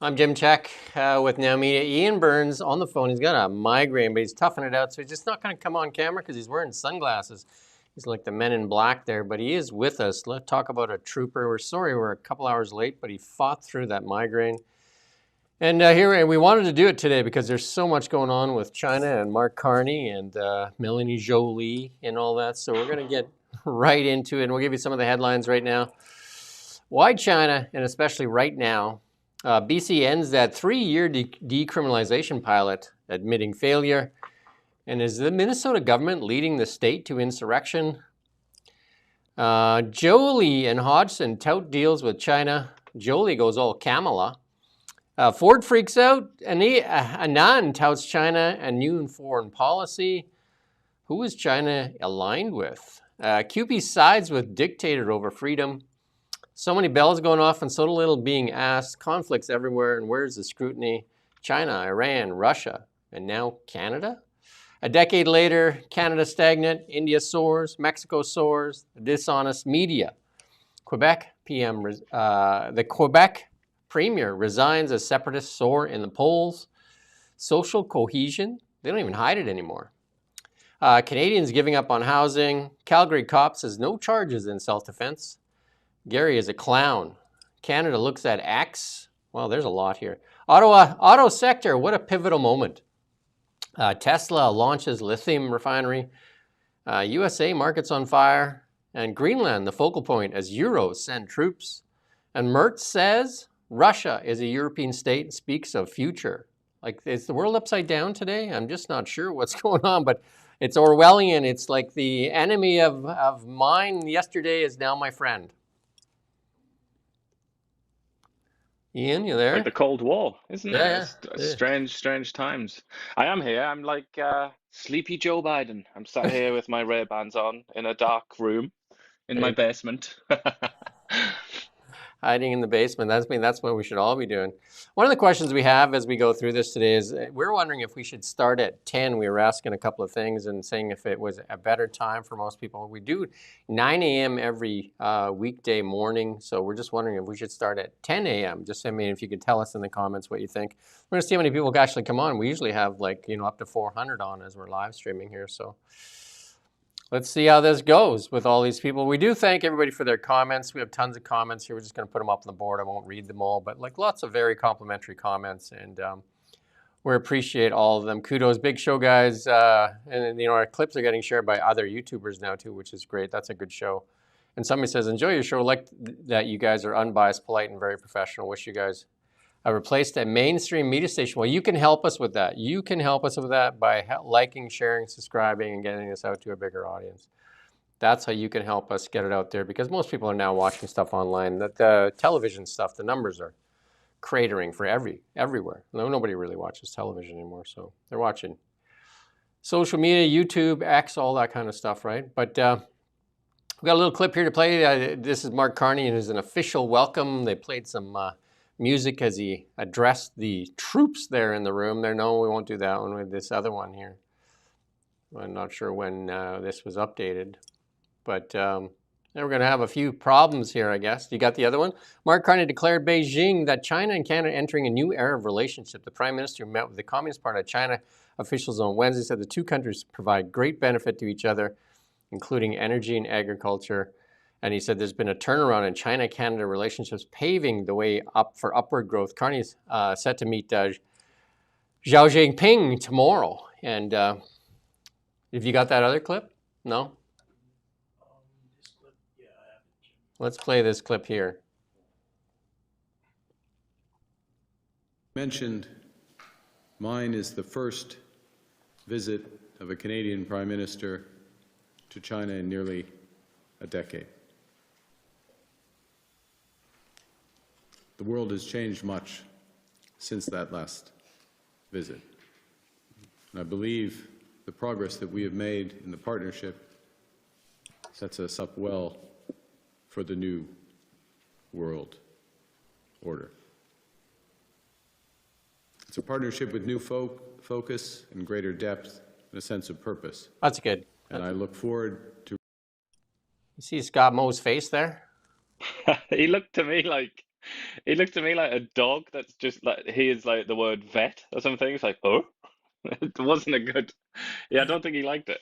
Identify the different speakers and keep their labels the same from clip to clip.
Speaker 1: I'm Jim Check with Now Media. Iain Burns on the phone. He's got a migraine, but he's toughing it out. So he's just not going to come on camera because he's wearing sunglasses. He's like the men in black there, but he is with us. Let's talk about a trooper. We're sorry we're a couple hours late, but he fought through that migraine. And here we wanted to do it today because there's so much going on with China and Mark Carney and Melanie Jolie and all that. So we're going to get right into it. And we'll give you some of the headlines right now. Why China, and especially right now? BC ends that 3-year decriminalization pilot, admitting failure. And is the Minnesota government leading the state to insurrection? Jolie and Hodgson tout deals with China. Jolie goes all Kamala. Ford freaks out. Anand touts China and new foreign policy. Who is China aligned with? QP sides with dictator over freedom. So many bells going off and so little being asked. Conflicts everywhere, and where's the scrutiny? China, Iran, Russia, and now Canada? A decade later, Canada stagnant, India soars, Mexico soars, dishonest media. The Quebec premier resigns as separatists soar in the polls. Social cohesion, they don't even hide it anymore. Canadians giving up on housing. Calgary cop says no charges in self-defense. Gary is a clown. Canada looks at X. Well, there's a lot here. Auto sector, what a pivotal moment. Tesla launches lithium refinery. USA markets on fire. And Greenland, the focal point as Euros send troops. And Mertz says Russia is a European state and speaks of future. Like, is the world upside down today? I'm just not sure what's going on, but it's Orwellian. It's like the enemy of mine yesterday is now my friend. Iain, you there?
Speaker 2: Like the Cold War, isn't it?
Speaker 1: Yeah.
Speaker 2: Strange times. I am here. I'm like sleepy Joe Biden. I'm sat here with my Ray-Bans on in a dark room in my basement.
Speaker 1: Hiding in the basement. That's what we should all be doing. One of the questions we have as we go through this today is we're wondering if we should start at 10. We were asking a couple of things and saying if it was a better time for most people. We do 9 a.m. every weekday morning, so we're just wondering if we should start at 10 a.m. Just, I mean, if you could tell us in the comments what you think. We're going to see how many people actually come on. We usually have like, up to 400 on as we're live streaming here, so let's see how this goes with all these people. We do thank everybody for their comments. We have tons of comments here. We're just going to put them up on the board. I won't read them all, but like lots of very complimentary comments, and we appreciate all of them. Kudos, big show, guys. And our clips are getting shared by other YouTubers now too, which is great. That's a good show. And somebody says, enjoy your show. Like that you guys are unbiased, polite, and very professional. Wish you guys replaced a mainstream media station. Well, you can help us with that. You can help us with that by liking, sharing, subscribing, and getting this out to a bigger audience. That's how you can help us get it out there, because most people are now watching stuff online. The television stuff, the numbers are cratering for everywhere. Nobody really watches television anymore, so they're watching social media, YouTube, X, all that kind of stuff, right? But we've got a little clip here to play. This is Mark Carney, and it's an official welcome. They played some music as he addressed the troops there in the room. No, we won't do that one. With this other one here. I'm not sure when this was updated, but then we're going to have a few problems here, I guess. You got the other one? Mark Carney declared Beijing that China and Canada are entering a new era of relationship. The Prime Minister met with the Communist Party of China officials on Wednesday, said the two countries provide great benefit to each other, including energy and agriculture. And he said there's been a turnaround in China-Canada relationships, paving the way up for upward growth. Carney's set to meet Xi Jinping tomorrow. And have you got that other clip? No?
Speaker 3: This clip, yeah, I have it.
Speaker 1: Let's play this clip here.
Speaker 4: Mentioned, mine is the first visit of a Canadian Prime Minister to China in nearly a decade. The world has changed much since that last visit. And I believe the progress that we have made in the partnership sets us up well for the new world order. It's a partnership with new focus and greater depth and a sense of purpose.
Speaker 1: That's good.
Speaker 4: And I look forward to...
Speaker 1: You see Scott Moe's face there?
Speaker 2: He looked to me like He looked at me like a dog that's just like he is like the word vet or something. It's like, oh, it wasn't a good. Yeah, I don't think he liked it.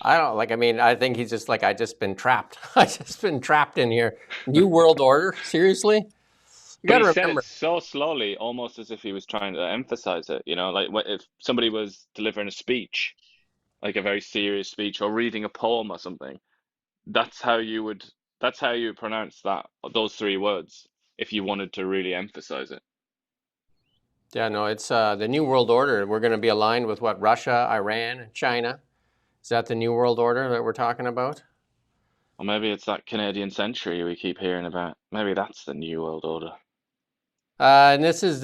Speaker 1: I don't like. I mean, I think he's just like, I just been trapped. I just been trapped in here. New world order. Seriously, you
Speaker 2: But
Speaker 1: got
Speaker 2: he
Speaker 1: to
Speaker 2: said it
Speaker 1: remember.
Speaker 2: so slowly, almost as if he was trying to emphasize it. You know, like if somebody was delivering a speech, like a very serious speech, or reading a poem or something, that's how you would. That's how you would pronounce those three words if you wanted to really emphasize it.
Speaker 1: Yeah, no, it's the new world order. We're going to be aligned with what Russia, Iran, China. Is that the new world order that we're talking about?
Speaker 2: Or maybe it's that Canadian century we keep hearing about. Maybe that's the new world order.
Speaker 1: And this is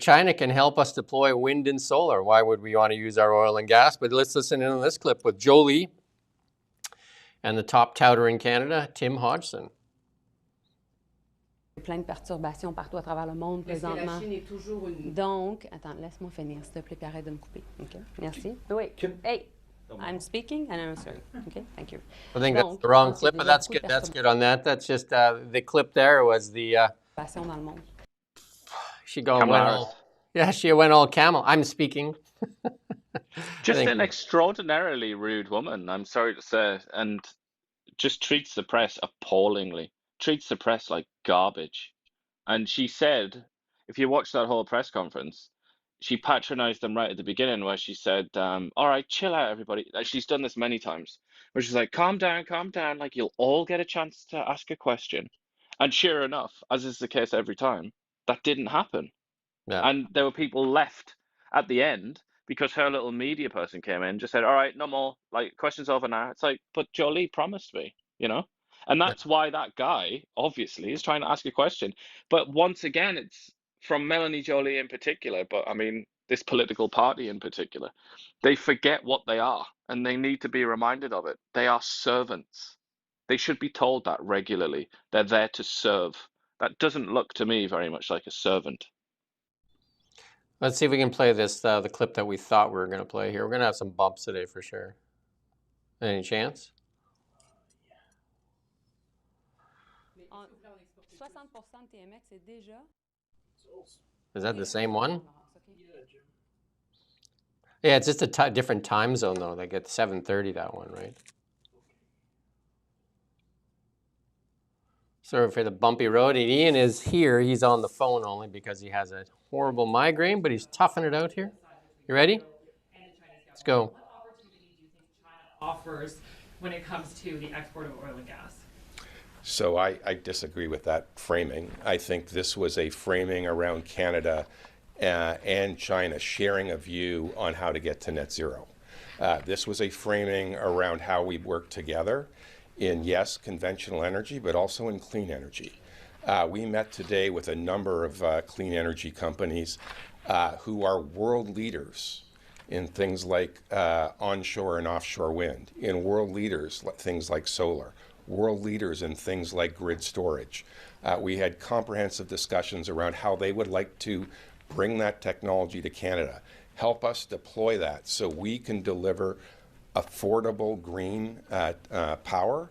Speaker 1: China can help us deploy wind and solar. Why would we want to use our oil and gas? But let's listen in on this clip with Jolie and the top touter in Canada, Tim Hodgson.
Speaker 5: Plein de perturbations partout à travers le monde présentement. La Chine est toujours une... Donc, attends, laisse-moi finir, s'il te plaît, puis arrête de me couper. Okay, merci. Wait, hey, I'm speaking and I'm answering. Okay, thank you.
Speaker 1: I think that's the wrong clip, but that's good. That's good on that. That's just the clip there was the.
Speaker 5: Dans le monde.
Speaker 1: She went all, yeah, she went all camel. I'm speaking.
Speaker 2: Just an extraordinarily rude woman, I'm sorry to say, and just treats the press appallingly. Treats the press like garbage. And she said, if you watch that whole press conference, she patronized them right at the beginning where she said, all right, chill out, everybody. She's done this many times, where she's like, calm down, like you'll all get a chance to ask a question. And sure enough, as is the case every time, that didn't happen.
Speaker 1: Yeah.
Speaker 2: And there were people left at the end because her little media person came in, just said, all right, no more, like, questions over now. It's like, but Jolie promised me, you know? And that's why that guy, obviously, is trying to ask a question. But once again, it's from Melanie Jolie in particular, but I mean, this political party in particular. They forget what they are, and they need to be reminded of it. They are servants. They should be told that regularly. They're there to serve. That doesn't look to me very much like a servant.
Speaker 1: Let's see if we can play this, the clip that we thought we were going to play here. We're going to have some bumps today for sure. Any chance?
Speaker 5: 60% TMX est déjà...
Speaker 1: Is that the same one? Yeah, it's just a different time zone though. They get 7:30 that one, right? Sorry for the bumpy road. And Iain is here. He's on the phone only because he has a horrible migraine, but he's toughing it out here. You ready? Let's go.
Speaker 6: What opportunity do you think China offers when it comes to the export of oil and gas?
Speaker 7: So I disagree with that framing. I think this was a framing around Canada and China sharing a view on how to get to net zero. This was a framing around how we work together in, yes, conventional energy, but also in clean energy. We met today with a number of clean energy companies who are world leaders in things like onshore and offshore wind, in world leaders, things like solar, world leaders in things like grid storage. We had comprehensive discussions around how they would like to bring that technology to Canada, help us deploy that so we can deliver affordable green power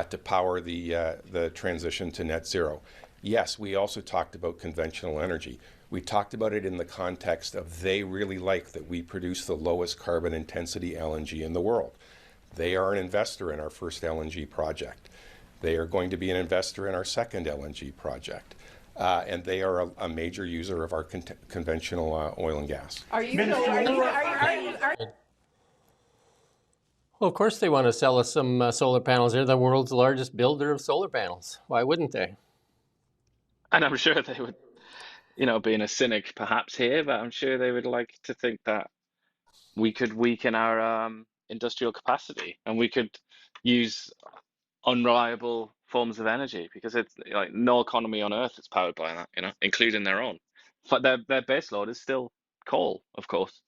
Speaker 7: to power the transition to net zero. Yes, we also talked about conventional energy. We talked about it in the context of they really like that we produce the lowest carbon intensity LNG in the world. They are an investor in our first LNG project. They are going to be an investor in our second LNG project. And they are a major user of our conventional oil and gas.
Speaker 5: Are you...
Speaker 1: Well, of course they want to sell us some solar panels. They're the world's largest builder of solar panels. Why wouldn't they?
Speaker 2: And I'm sure they would, you know, being a cynic perhaps here, but I'm sure they would like to think that we could weaken our industrial capacity and we could use unreliable forms of energy because it's like no economy on earth is powered by that, you know, including their own. But their base load is still coal, of course.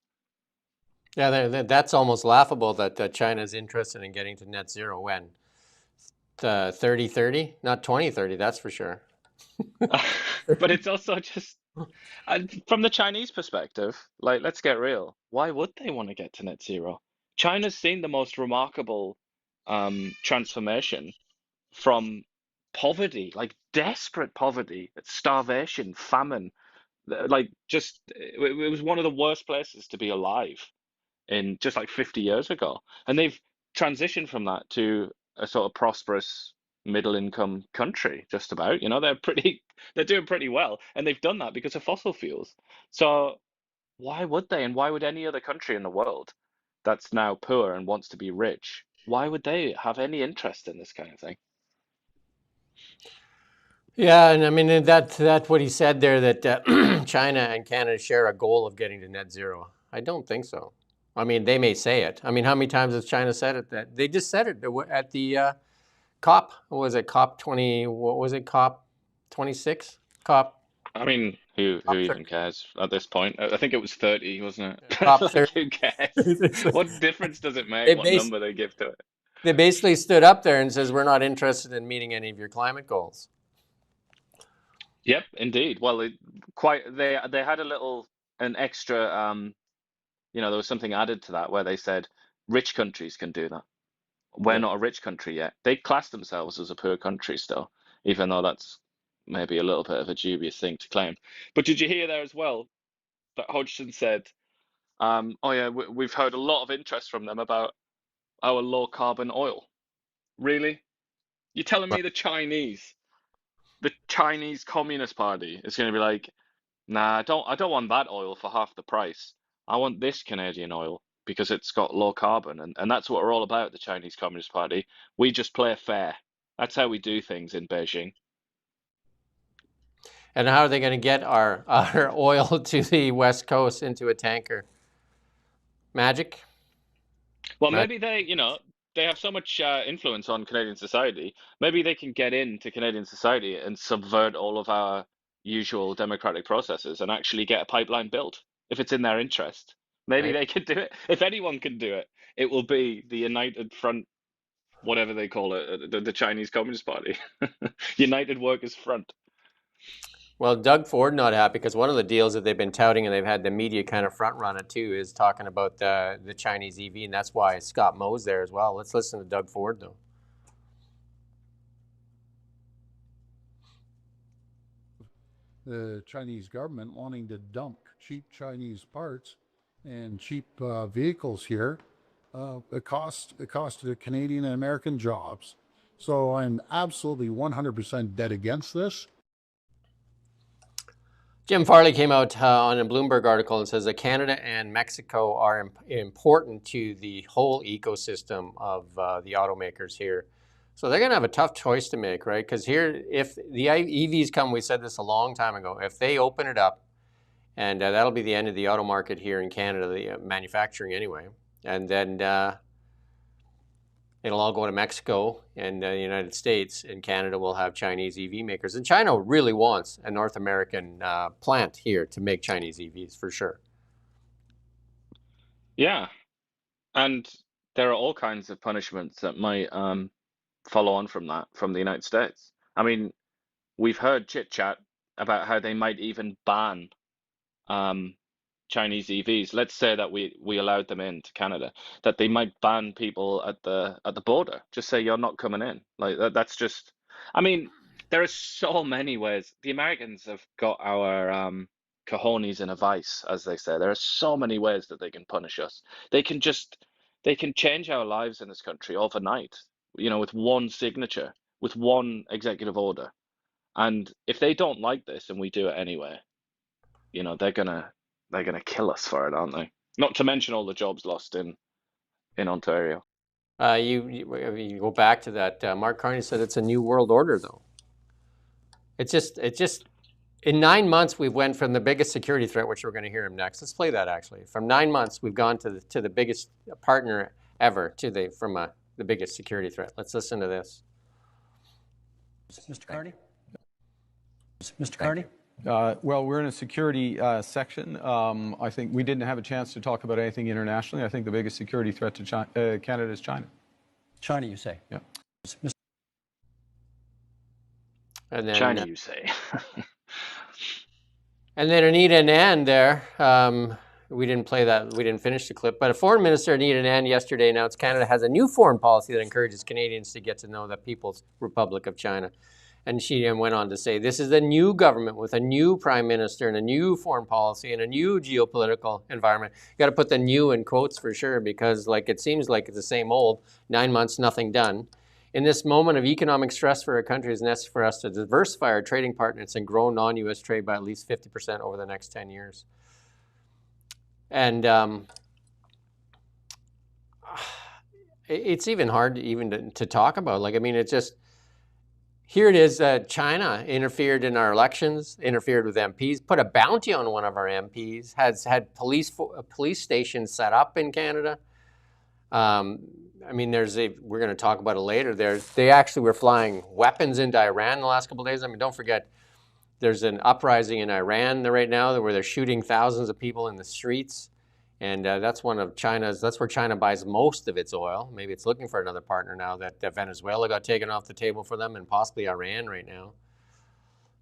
Speaker 1: Yeah, that's almost laughable that China's interested in getting to net zero when? 3030, not 2030, that's for sure.
Speaker 2: But it's also just, from the Chinese perspective, like, let's get real. Why would they want to get to net zero? China's seen the most remarkable transformation from poverty, like desperate poverty, starvation, famine. Like just it was one of the worst places to be alive in just like 50 years ago. And they've transitioned from that to a sort of prosperous middle income country, just about. They're doing pretty well. And they've done that because of fossil fuels. So why would they? And why would any other country in the world that's now poor and wants to be rich, why would they have any interest in this kind of thing?
Speaker 1: Yeah, and I mean that what he said there, that China and Canada share a goal of getting to net zero. I don't think so. I mean, they may say it. I mean, how many times has China said it? That they just said it at the COP. What was it? COP 20? What was it? COP 26? COP.
Speaker 2: I mean, who
Speaker 1: COP
Speaker 2: even cares at this point? I think it was 30, wasn't it?
Speaker 1: COP
Speaker 2: Like,
Speaker 1: 30.
Speaker 2: who cares? What difference does it make
Speaker 1: They
Speaker 2: what number they give to it?
Speaker 1: They basically stood up there and says, we're not interested in meeting any of your climate goals.
Speaker 2: Yep, indeed. Well, they had an extra there was something added to that where they said rich countries can do that. We're not a rich country yet. They class themselves as a poor country still, even though that's maybe a little bit of a dubious thing to claim. But did you hear there as well that Hodgson said, oh yeah, we've heard a lot of interest from them about our low carbon oil. Really? You're telling me the Chinese Communist Party is going to be like, nah, I don't want that oil for half the price. I want this Canadian oil because it's got low carbon, and that's what we're all about, the Chinese Communist Party. We just play fair. That's how we do things in Beijing.
Speaker 1: And how are they going to get our oil to the West Coast into a tanker? Magic?
Speaker 2: Well, maybe they have so much influence on Canadian society. Maybe they can get into Canadian society and subvert all of our usual democratic processes and actually get a pipeline built if it's in their interest. Maybe they could do it. If anyone can do it, it will be the United Front, whatever they call it, the Chinese Communist Party, United Workers Front.
Speaker 1: Well, Doug Ford not happy because one of the deals that they've been touting, and they've had the media kind of front run it too, is talking about the Chinese EV, and that's why Scott Moe's there as well. Let's listen to Doug Ford though.
Speaker 8: The Chinese government wanting to dump cheap Chinese parts and cheap vehicles here, it cost the Canadian and American jobs. So I'm absolutely 100% dead against this.
Speaker 1: Jim Farley came out on a Bloomberg article and says that Canada and Mexico are important to the whole ecosystem of the automakers here. So they're going to have a tough choice to make, right? Because here, if the EVs come, we said this a long time ago, if they open it up, and that'll be the end of the auto market here in Canada, the manufacturing anyway, and then it'll all go to Mexico and the United States, and Canada will have Chinese EV makers. And China really wants a North American plant here to make Chinese EVs for sure.
Speaker 2: Yeah, and there are all kinds of punishments that might follow on from that from the United States. I mean, we've heard chit chat about how they might even ban Chinese EVs. Let's say that we allowed them into Canada, that they might ban people at the border. Just say you're not coming in. Like that's just. I mean, there are so many ways. The Americans have got our cojones in a vice, as they say. There are so many ways that they can punish us. They can change our lives in this country overnight. With one signature, with one executive order. And if they don't like this and we do it anyway, they're gonna kill us for it, aren't they? Not to mention all the jobs lost in Ontario.
Speaker 1: You go back to that. Mark Carney said it's a new world order, though. It's just in 9 months we've went from the biggest security threat, which we're going to hear him next. Let's play that actually. From 9 months we've gone to the biggest partner ever from the biggest security threat. Let's listen to this.
Speaker 9: Mr. Carney? Mr. Carney?
Speaker 10: Well, we're in a security section. I think we didn't have a chance to talk about anything internationally. I think the biggest security threat to Canada is China.
Speaker 9: China, you say?
Speaker 10: Yeah.
Speaker 1: And then,
Speaker 2: China, you say?
Speaker 1: And then Anita Anand there. We didn't play that. We didn't finish the clip. But a foreign minister, Anita Anand, yesterday announced Canada has a new foreign policy that encourages Canadians to get to know the People's Republic of China. And she went on to say, this is a new government with a new prime minister and a new foreign policy and a new geopolitical environment. You got to put the new in quotes for sure, because like it seems like it's the same old, 9 months, nothing done. In this moment of economic stress for our country, it's necessary for us to diversify our trading partners and grow non-U.S. trade by at least 50% over the next 10 years. And it's even hard to talk about. Like, I mean, it's just, here it is, China interfered in our elections, interfered with MPs, put a bounty on one of our MPs, has had police stations set up in Canada. I mean, we're going to talk about it later. They actually were flying weapons into Iran the last couple of days. I mean, don't forget, there's an uprising in Iran right now where they're shooting thousands of people in the streets. And that's where China buys most of its oil. Maybe it's looking for another partner now that Venezuela got taken off the table for them, and possibly Iran right now.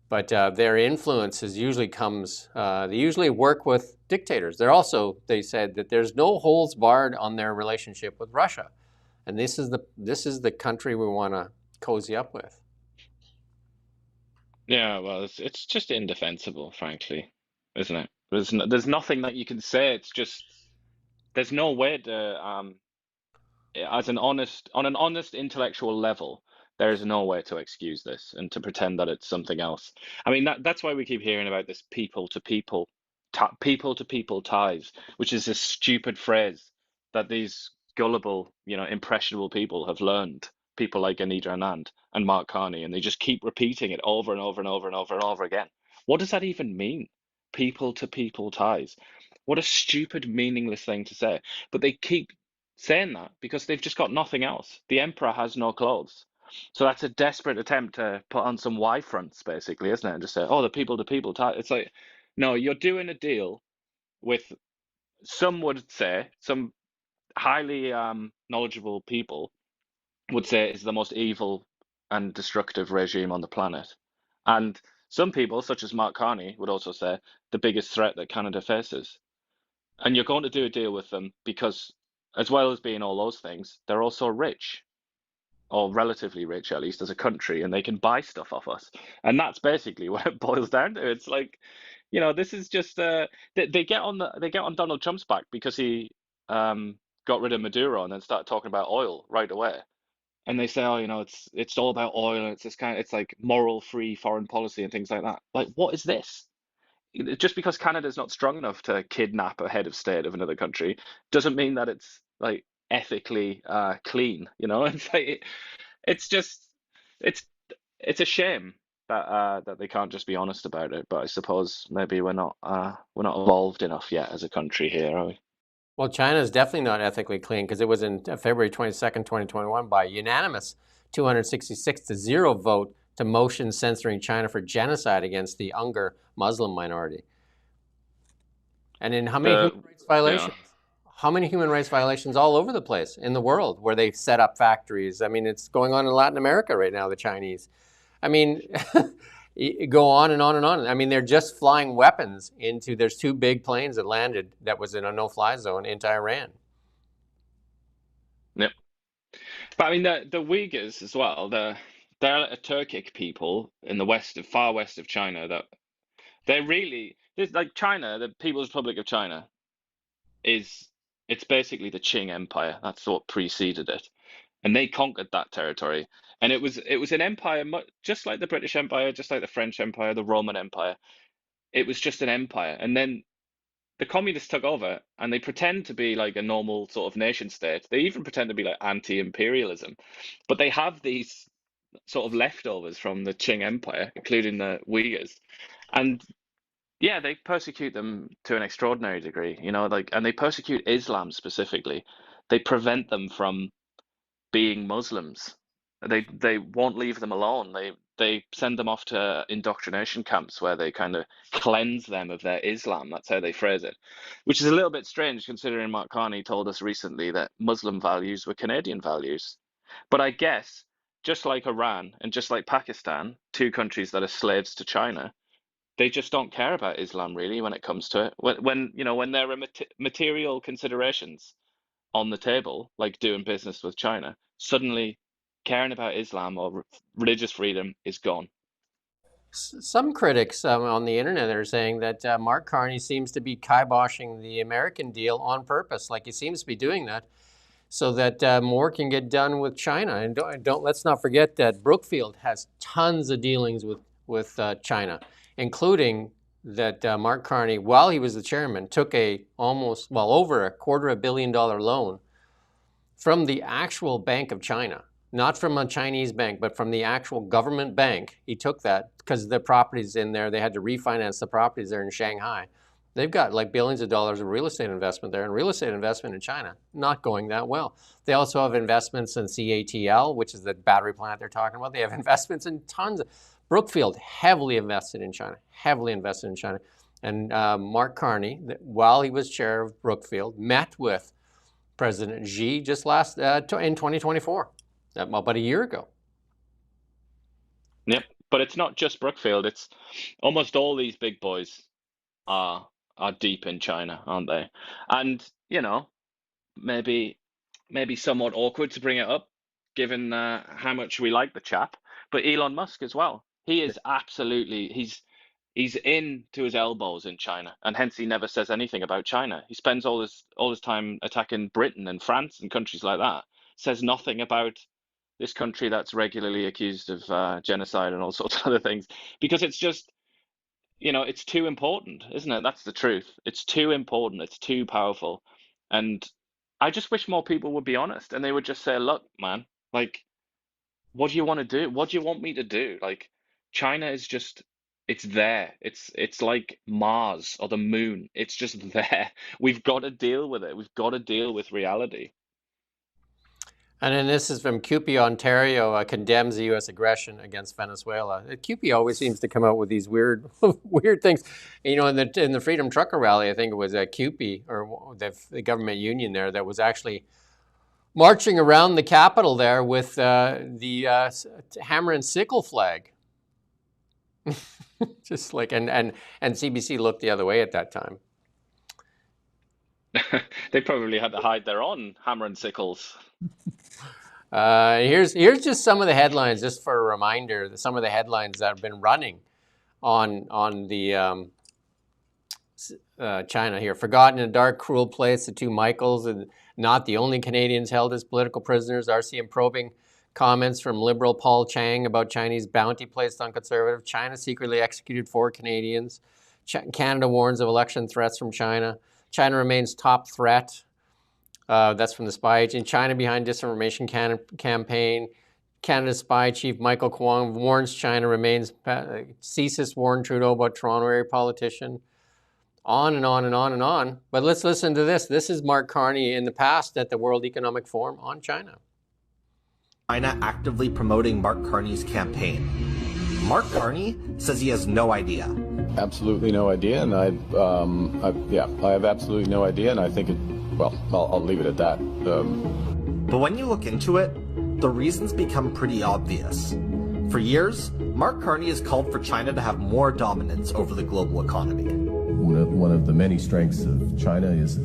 Speaker 1: But their influence usually comes, they usually work with dictators. They said that there's no holds barred on their relationship with Russia. And this is the country we want to cozy up with.
Speaker 2: Yeah, well, it's just indefensible, frankly, isn't it? There's nothing that you can say. It's just there's no way to on an honest intellectual level, there is no way to excuse this and to pretend that it's something else. I mean, that's why we keep hearing about this people to people ties, which is a stupid phrase that these gullible, impressionable people have learned. People like Anita Anand and Mark Carney, and they just keep repeating it over and over and over and over and over again. What does that even mean? People to people ties. What a stupid, meaningless thing to say. But they keep saying that because they've just got nothing else. The emperor has no clothes. So that's a desperate attempt to put on some Y fronts, basically, isn't it? And just say, oh, the people to people tie. It's like, no, you're doing a deal with, some would say, some highly knowledgeable people would say it's the most evil and destructive regime on the planet. And some people, such as Mark Carney, would also say the biggest threat that Canada faces. And you're going to do a deal with them because, as well as being all those things, they're also rich, or relatively rich at least as a country, and they can buy stuff off us. And that's basically what it boils down to. It's like, this is just they get on Donald Trump's back because he got rid of Maduro and then started talking about oil right away. And they say, oh, it's all about oil, and it's like moral free foreign policy and things like that. Like, what is this? Just because Canada's not strong enough to kidnap a head of state of another country doesn't mean that it's like ethically clean. It's like it's a shame that they can't just be honest about it. But I suppose maybe we're not evolved enough yet as a country here, are we?
Speaker 1: Well, China is definitely not ethically clean, because it was in February 22nd, 2021, by unanimous 266-0 vote to motion censoring China for genocide against the Uyghur Muslim minority. And in how many human rights violations? Yeah. How many human rights violations all over the place in the world where they've set up factories? I mean, it's going on in Latin America right now, the Chinese. I mean, go on and on and on. I mean, they're just flying weapons there's 2 big planes that landed that was in a no-fly zone into Iran.
Speaker 2: Yep. But I mean, the Uyghurs as well, they're a Turkic people in the far west of China that they're really, like China, the People's Republic of China, it's basically the Qing Empire. That's what preceded it. And they conquered that territory. And it was an empire, just like the British Empire, just like the French Empire, the Roman Empire. It was just an empire. And then the communists took over, and they pretend to be like a normal sort of nation state. They even pretend to be like anti-imperialism. But they have these sort of leftovers from the Qing Empire, including the Uyghurs. And yeah, they persecute them to an extraordinary degree, and they persecute Islam specifically. They prevent them from being Muslims. They won't leave them alone. They send them off to indoctrination camps where they kind of cleanse them of their Islam. That's how they phrase it, which is a little bit strange considering Mark Carney told us recently that Muslim values were Canadian values. But I guess just like Iran and just like Pakistan, 2 countries that are slaves to China, they just don't care about Islam really when it comes to it. When there are material considerations on the table, like doing business with China, suddenly caring about Islam or religious freedom is gone.
Speaker 1: Some critics on the internet are saying that Mark Carney seems to be kiboshing the American deal on purpose, like he seems to be doing that, so that more can get done with China. And let's not forget that Brookfield has tons of dealings with China, including that Mark Carney, while he was the chairman, took over a $250 million loan from the actual Bank of China. Not from a Chinese bank, but from the actual government bank. He took that because the properties in there, they had to refinance the properties there in Shanghai. They've got like billions of dollars of real estate investment there, and real estate investment in China not going that well. They also have investments in CATL, which is the battery plant they're talking about. They have investments in tons of Brookfield, heavily invested in China. And Mark Carney, while he was chair of Brookfield, met with President Xi just in 2024. About a year ago.
Speaker 2: Yep, but it's not just Brookfield. It's almost all these big boys are deep in China, aren't they? And maybe somewhat awkward to bring it up, given how much we like the chap. But Elon Musk as well. He is absolutely he's in to his elbows in China, and hence he never says anything about China. He spends all his time attacking Britain and France and countries like that. Says nothing about this country that's regularly accused of genocide and all sorts of other things, because it's just, it's too important, isn't it? That's the truth. It's too important. It's too powerful. And I just wish more people would be honest, and they would just say, look, man, like, what do you want to do? What do you want me to do? Like, China is just, it's there. It's like Mars or the moon. It's just there. We've got to deal with it. We've got to deal with reality.
Speaker 1: And then this is from CUPE Ontario, condemns the U.S. aggression against Venezuela. CUPE always seems to come out with these weird things. In the Freedom Trucker Rally, I think it was CUPE, or the government union there, that was actually marching around the Capitol there with the hammer and sickle flag. Just like, and CBC looked the other way at that time.
Speaker 2: They probably had to hide their own hammer and sickles.
Speaker 1: Here's just some of the headlines, just for a reminder. Some of the headlines that have been running on the China here. Forgotten in a dark, cruel place, the two Michaels, and not the only Canadians held as political prisoners. RCM probing comments from Liberal Paul Chang about Chinese bounty placed on Conservative. China secretly executed 4 Canadians. Canada warns of election threats from China. China remains top threat. That's from the spy agent. China behind disinformation campaign. Canada's spy chief Michael Kwong warns China remains CSIS warned Trudeau about Toronto area politician. On and on and on and on. But let's listen to this. This is Mark Carney in the past at the World Economic Forum on China.
Speaker 11: China actively promoting Mark Carney's campaign. Mark Carney says he has no idea.
Speaker 4: Absolutely no idea, and I have absolutely no idea, and I think I'll leave it at that.
Speaker 11: But when you look into it, the reasons become pretty obvious. For years, Mark Carney has called for China to have more dominance over the global economy.
Speaker 12: One of the many strengths of China is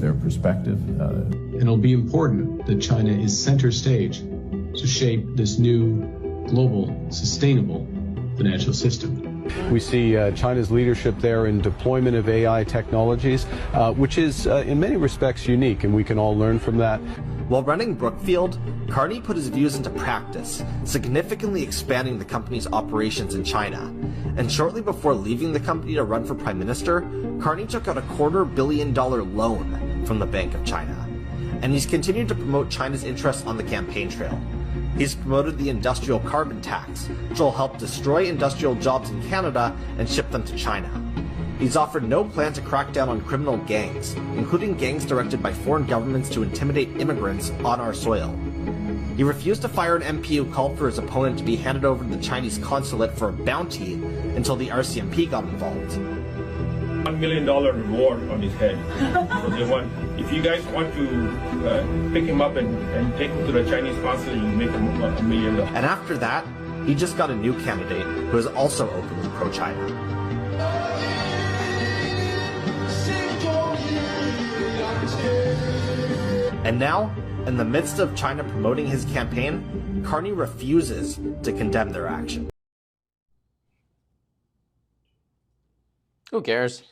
Speaker 12: their perspective.
Speaker 13: And it'll be important that China is center stage to shape this new global, sustainable financial system.
Speaker 10: We see China's leadership there in deployment of AI technologies, which is in many respects unique, and we can all learn from that.
Speaker 11: While running Brookfield, Carney put his views into practice, significantly expanding the company's operations in China. And shortly before leaving the company to run for prime minister, Carney took out a $250 million loan from the Bank of China. And he's continued to promote China's interests on the campaign trail. He's promoted the industrial carbon tax, which will help destroy industrial jobs in Canada and ship them to China. He's offered no plan to crack down on criminal gangs, including gangs directed by foreign governments to intimidate immigrants on our soil. He refused to fire an MP who called for his opponent to be handed over to the Chinese consulate for a bounty until the RCMP got involved.
Speaker 14: $1 million reward on his head. So they want, if you guys want to pick him up and take him to the Chinese consulate, you make him $1 million.
Speaker 11: And after that, he just got a new candidate who is also openly pro-China. And now, in the midst of China promoting his campaign, Carney refuses to condemn their action.
Speaker 1: Who cares?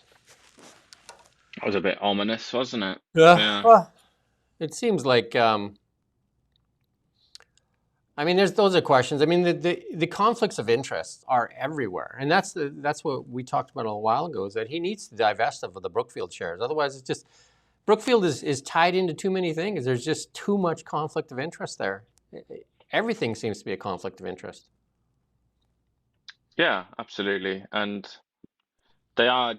Speaker 2: That was a bit ominous, wasn't it?
Speaker 1: Yeah. Well, it seems like, I mean, those are questions. I mean, the conflicts of interest are everywhere. And that's what we talked about a while ago, is that he needs to divest of the Brookfield shares. Otherwise, it's just, Brookfield is tied into too many things. There's just too much conflict of interest there. Everything seems to be a conflict of interest.
Speaker 2: Yeah, absolutely. And they are,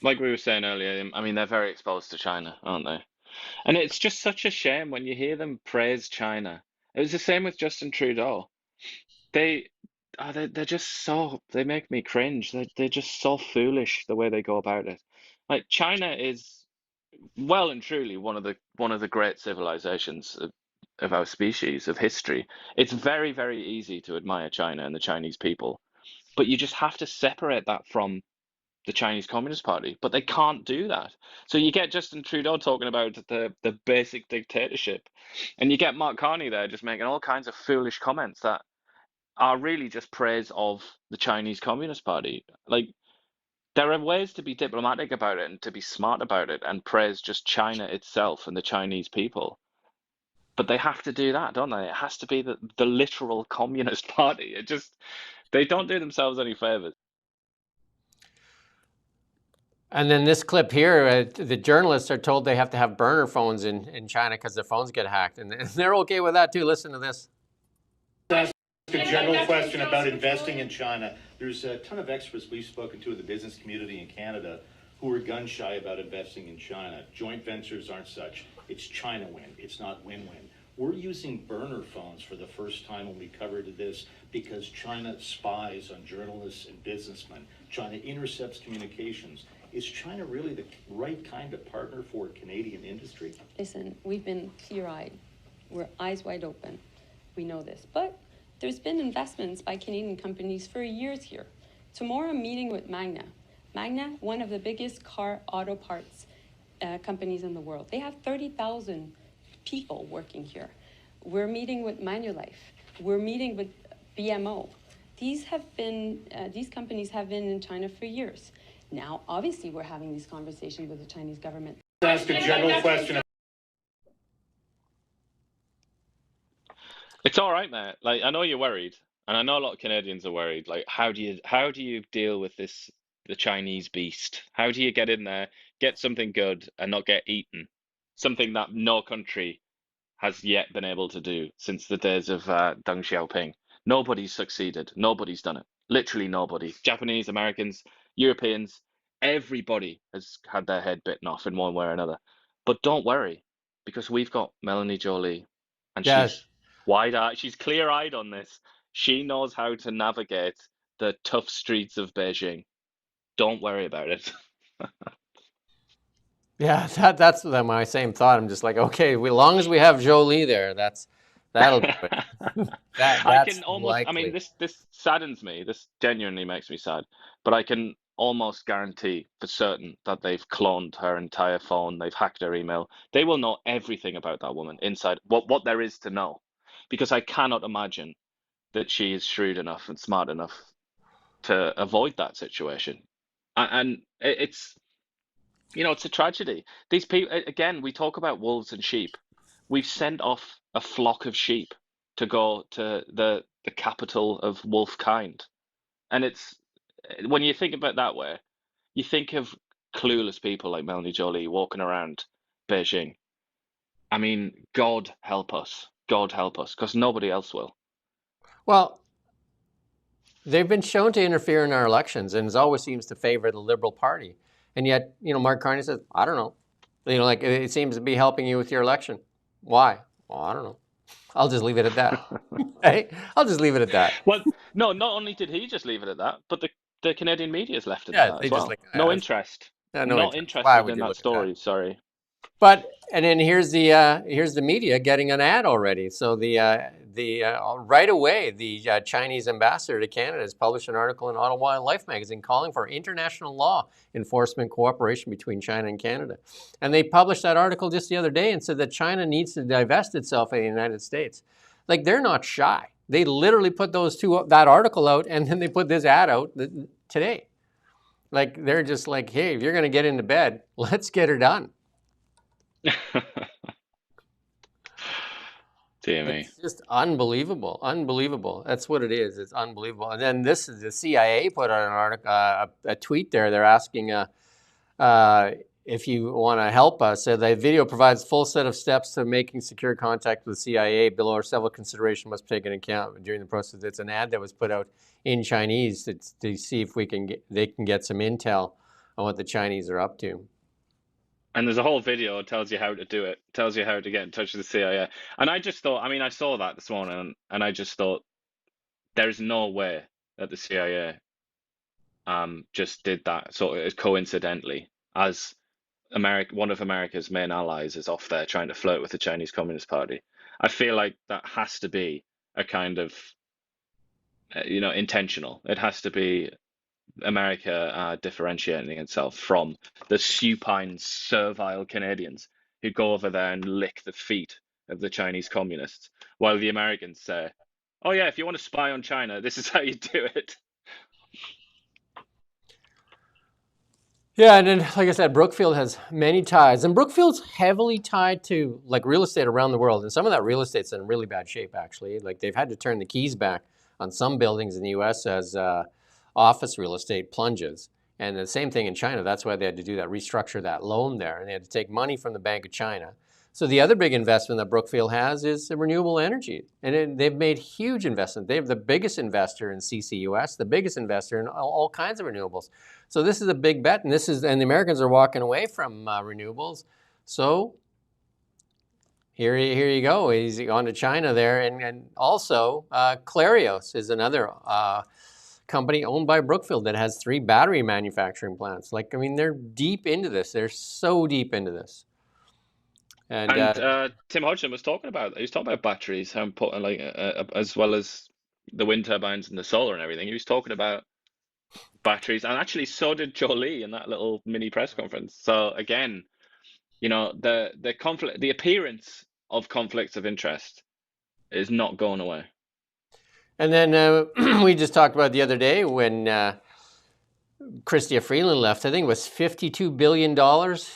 Speaker 2: like we were saying earlier, I mean, they're very exposed to China, aren't they? And it's just such a shame when you hear them praise China. It was the same with Justin Trudeau. They're just so, they make me cringe. They're just so foolish the way they go about it. Like, China is well and truly one of the great civilizations of our species, of history. It's very, very easy to admire China and the Chinese people, but you just have to separate that from the Chinese Communist Party. But they can't do that. So you get Justin Trudeau talking about the basic dictatorship, and you get Mark Carney there just making all kinds of foolish comments that are really just praise of the Chinese Communist Party. Like, there are ways to be diplomatic about it and to be smart about it and praise just China itself and the Chinese people. But they have to do that, don't they? It has to be the literal Communist Party. They don't do themselves any favors.
Speaker 1: And then this clip here, the journalists are told they have to have burner phones in China because their phones get hacked. And they're okay with that too. Listen to this.
Speaker 15: A general question about investing in China. There's a ton of experts we've spoken to in the business community in Canada who are gun shy about investing in China. Joint ventures aren't such. It's China win. It's not win-win. We're using burner phones for the first time when we covered this because China spies on journalists and businessmen. China intercepts communications. Is China really the right kind of partner for Canadian industry?
Speaker 5: Listen, we've been clear-eyed. We're eyes wide open. We know this. But there's been investments by Canadian companies for years here. Tomorrow I'm meeting with Magna. Magna, one of the biggest auto parts companies in the world. They have 30,000 people working here. We're meeting with Manulife. We're meeting with BMO. These companies have been in China for years. Now, obviously, we're having these conversations with the Chinese government.
Speaker 15: Ask a general question.
Speaker 2: It's all right, mate. Like, I know you're worried, and I know a lot of Canadians are worried. Like, how do you deal with the Chinese beast? How do you get in there, get something good, and not get eaten? Something that no country has yet been able to do since the days of Deng Xiaoping. Nobody's succeeded. Nobody's done it. Literally nobody. Japanese, Americans, Europeans, everybody has had their head bitten off in one way or another. But don't worry, because we've got Melanie Jolie, and she's wide-eyed. She's clear-eyed on this. She knows how to navigate the tough streets of Beijing. Don't worry about it.
Speaker 1: Yeah, that's my same thought. I'm just like, okay, as long as we have Jolie there, that'll do it.
Speaker 2: I can almost, likely. I mean, this saddens me. This genuinely makes me sad. But I can almost guarantee for certain that they've cloned her entire phone. They've hacked her email. They will know everything about that woman inside, what there is to know. Because I cannot imagine that she is shrewd enough and smart enough to avoid that situation. And it's, it's a tragedy. These people, again, we talk about wolves and sheep. We've sent off a flock of sheep to go to the capital of wolf kind. And it's, when you think about it that way, you think of clueless people like Melanie Jolie walking around Beijing. I mean, God help us. God help us, because nobody else will. Well,
Speaker 1: they've been shown to interfere in our elections, and it always seems to favor the Liberal Party. And yet, Mark Carney says, I don't know. Like, it seems to be helping you with your election. Why? Well, I don't know. I'll just leave it at that. Hey, I'll just leave it at that.
Speaker 2: Well, no, not only did he just leave it at that, but the Canadian media's left it at that as well. No interest. Not interested in that story, sorry.
Speaker 1: But, and then here's the media getting an ad already. So right away, the Chinese ambassador to Canada has published an article in Ottawa Life magazine calling for international law enforcement cooperation between China and Canada. And they published that article just the other day and said that China needs to divest itself of the United States. Like, they're not shy. They literally put that article out, and then they put this ad out today. Like they're just like, hey, if you're going to get into bed, let's get her done.
Speaker 2: Dear me.
Speaker 1: It's just unbelievable, unbelievable. That's what it is. It's unbelievable. And then this is the CIA put out an article, a tweet there. They're asking if you want to help us. The video provides full set of steps to making secure contact with the CIA. Below are several considerations must be taken into account during the process. It's an ad that was put out in Chinese to see if they can get some intel on what the Chinese are up to.
Speaker 2: And there's a whole video that tells you how to do it, tells you how to get in touch with the CIA. And I just thought, I mean, I saw that this morning, and I just thought, there's no way that the CIA just did that sort of coincidentally, as one of America's main allies is off there trying to flirt with the Chinese Communist Party. I feel like that has to be a kind of, intentional. It has to be America differentiating itself from the supine, servile Canadians who go over there and lick the feet of the Chinese communists, while the Americans say, oh yeah, if you want to spy on China, this is how you do it.
Speaker 1: Yeah, and then, like I said, Brookfield has many ties, and Brookfield's heavily tied to like real estate around the world, and some of that real estate's in really bad shape, actually. Like they've had to turn the keys back on some buildings in the U.S. as office real estate plunges, and the same thing in China. That's why they had to do that, restructure that loan there, and they had to take money from the Bank of China. So the other big investment that Brookfield has is renewable energy, and they've made huge investments. They have the biggest investor in CCUS, the biggest investor in all kinds of renewables. So this is a big bet, and the Americans are walking away from renewables. So here you go. He's gone to China there, and also Clarios is another company owned by Brookfield that has 3 battery manufacturing plants. Like, I mean, they're deep into this. They're so deep into this.
Speaker 2: And Tim Hodgson was talking about batteries, how important, like as well as the wind turbines and the solar and everything. He was talking about batteries, and actually so did Jolie in that little mini press conference. So again, the conflict, the appearance of conflicts of interest is not going away.
Speaker 1: And then we just talked about the other day when Chrystia Freeland left. I think it was $52 billion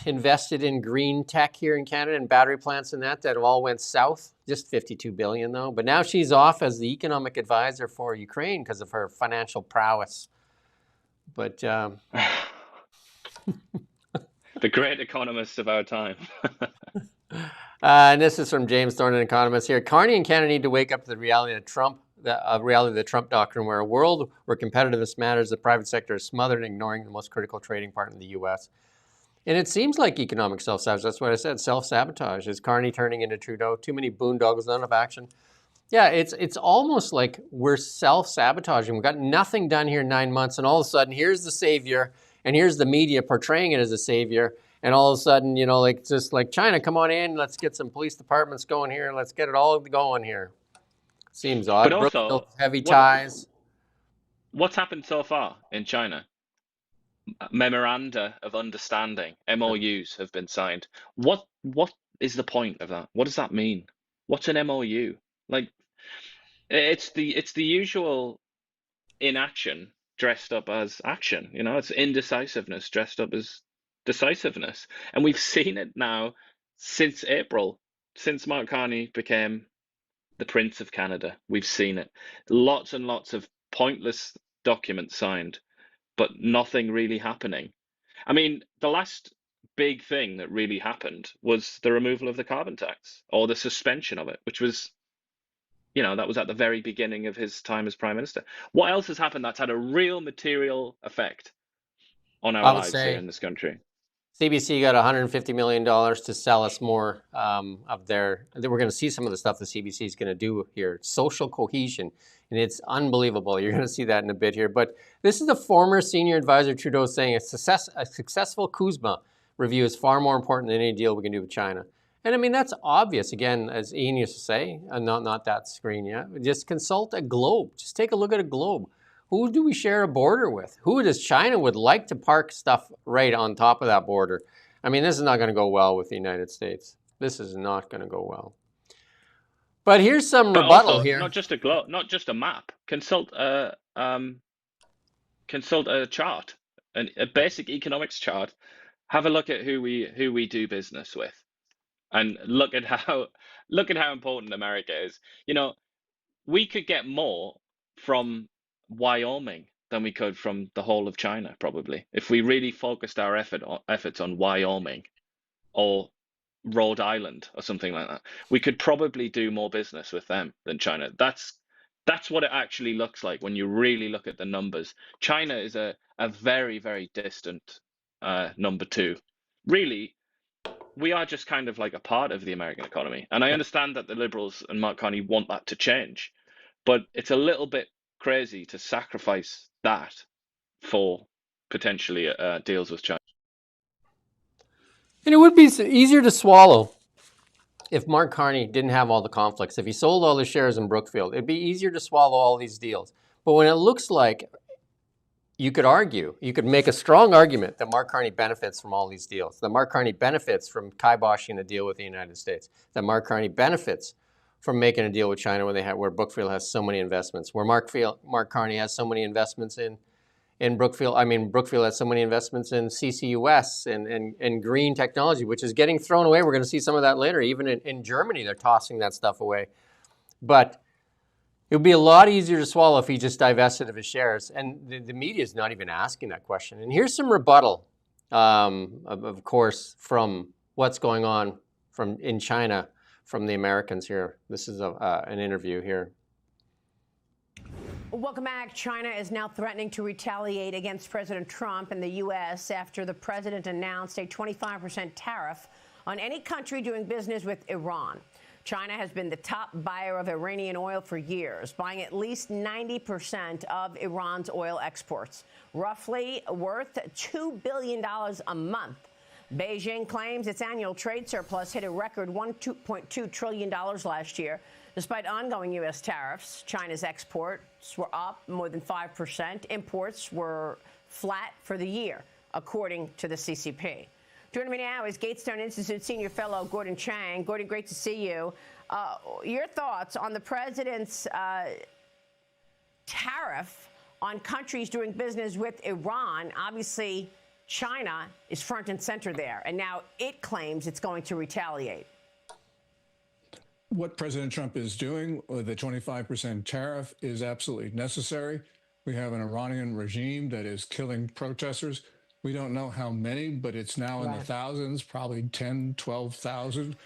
Speaker 1: invested in green tech here in Canada and battery plants and that all went south. Just $52 billion though. But now she's off as the economic advisor for Ukraine because of her financial prowess. But
Speaker 2: the great economists of our time.
Speaker 1: And this is from James Thorne, an economist here. Carney and Canada need to wake up to the reality of the Trump doctrine, where a world where competitiveness matters, the private sector is smothered and ignoring the most critical trading partner in the U.S. And it seems like economic self-sabotage. That's what I said, self-sabotage. Is Carney turning into Trudeau? Too many boondoggles, not enough action. Yeah, it's almost like we're self-sabotaging. We've got nothing done here in 9 months, and all of a sudden, here's the savior, and here's the media portraying it as a savior. And all of a sudden, just like China, come on in, let's get some police departments going here, let's get it all going here. Seems odd.
Speaker 2: But also,
Speaker 1: heavy ties.
Speaker 2: What's happened so far in China? Memoranda of understanding, MOUs have been signed. What is the point of that? What does that mean? What's an MOU? Like, it's the usual inaction dressed up as action. It's indecisiveness dressed up as decisiveness, and we've seen it now since April, since Mark Carney became the Prince of Canada. We've seen it. Lots and lots of pointless documents signed, but nothing really happening. I mean, the last big thing that really happened was the removal of the carbon tax, or the suspension of it, which was, that was at the very beginning of his time as Prime Minister. What else has happened that's had a real material effect on our lives here in this country?
Speaker 1: CBC got $150 million to sell us more of their. We're going to see some of the stuff the CBC is going to do here. Social cohesion, and it's unbelievable. You're going to see that in a bit here. But this is the former senior advisor Trudeau saying a successful CUSMA review is far more important than any deal we can do with China. And I mean, that's obvious. Again, as Iain used to say, not that screen yet. Just consult a globe. Just take a look at a globe. Who do we share a border with? Who does China would like to park stuff right on top of that border? I mean, this is not going to go well with the United States. This is not going to go well. But here's some rebuttal
Speaker 2: also,
Speaker 1: here.
Speaker 2: Not just a globe, not just a map. Consult a chart, a basic economics chart, have a look at who we do business with, and look at how important America is. You know, we could get more from Wyoming than we could from the whole of China, probably, if we really focused our efforts on Wyoming or Rhode Island or something like that. We could probably do more business with them than China. That's what it actually looks like when you really look at the numbers. China is a very, very distant number two. Really, we are just kind of like a part of the American economy. And I understand that the Liberals and Mark Carney want that to change, but it's a little bit crazy to sacrifice that for potentially deals with China.
Speaker 1: And it would be easier to swallow if Mark Carney didn't have all the conflicts. If he sold all his shares in Brookfield, it'd be easier to swallow all these deals. But when it looks like you could make a strong argument that Mark Carney benefits from all these deals, that Mark Carney benefits from kiboshing a deal with the United States, that Mark Carney benefits from making a deal with China where Brookfield has so many investments, where Mark Carney has so many investments in Brookfield. I mean, Brookfield has so many investments in CCUS and green technology, which is getting thrown away. We're going to see some of that later. Even in Germany, they're tossing that stuff away. But it would be a lot easier to swallow if he just divested of his shares. And the media is not even asking that question. And here's some rebuttal, of course, from what's going on in China from the Americans here. This is an interview here.
Speaker 16: Welcome back. China is now threatening to retaliate against President Trump and the U.S. after the president announced a 25% tariff on any country doing business with Iran. China has been the top buyer of Iranian oil for years, buying at least 90% of Iran's oil exports, roughly worth $2 billion a month. Beijing claims its annual trade surplus hit a record $1.2 trillion last year. Despite ongoing U.S. tariffs, China's exports were up more than 5%. Imports were flat for the year, according to the CCP. Joining me now is Gatestone Institute Senior Fellow Gordon Chang. Gordon, great to see you. Your thoughts on the president's tariff on countries doing business with Iran? Obviously, China is front and center there, and now it claims it's going to retaliate.
Speaker 17: What President Trump is doing with the 25% tariff is absolutely necessary. We have an Iranian regime that is killing protesters. We don't know how many, but it's now in the thousands, probably 10, 12,000.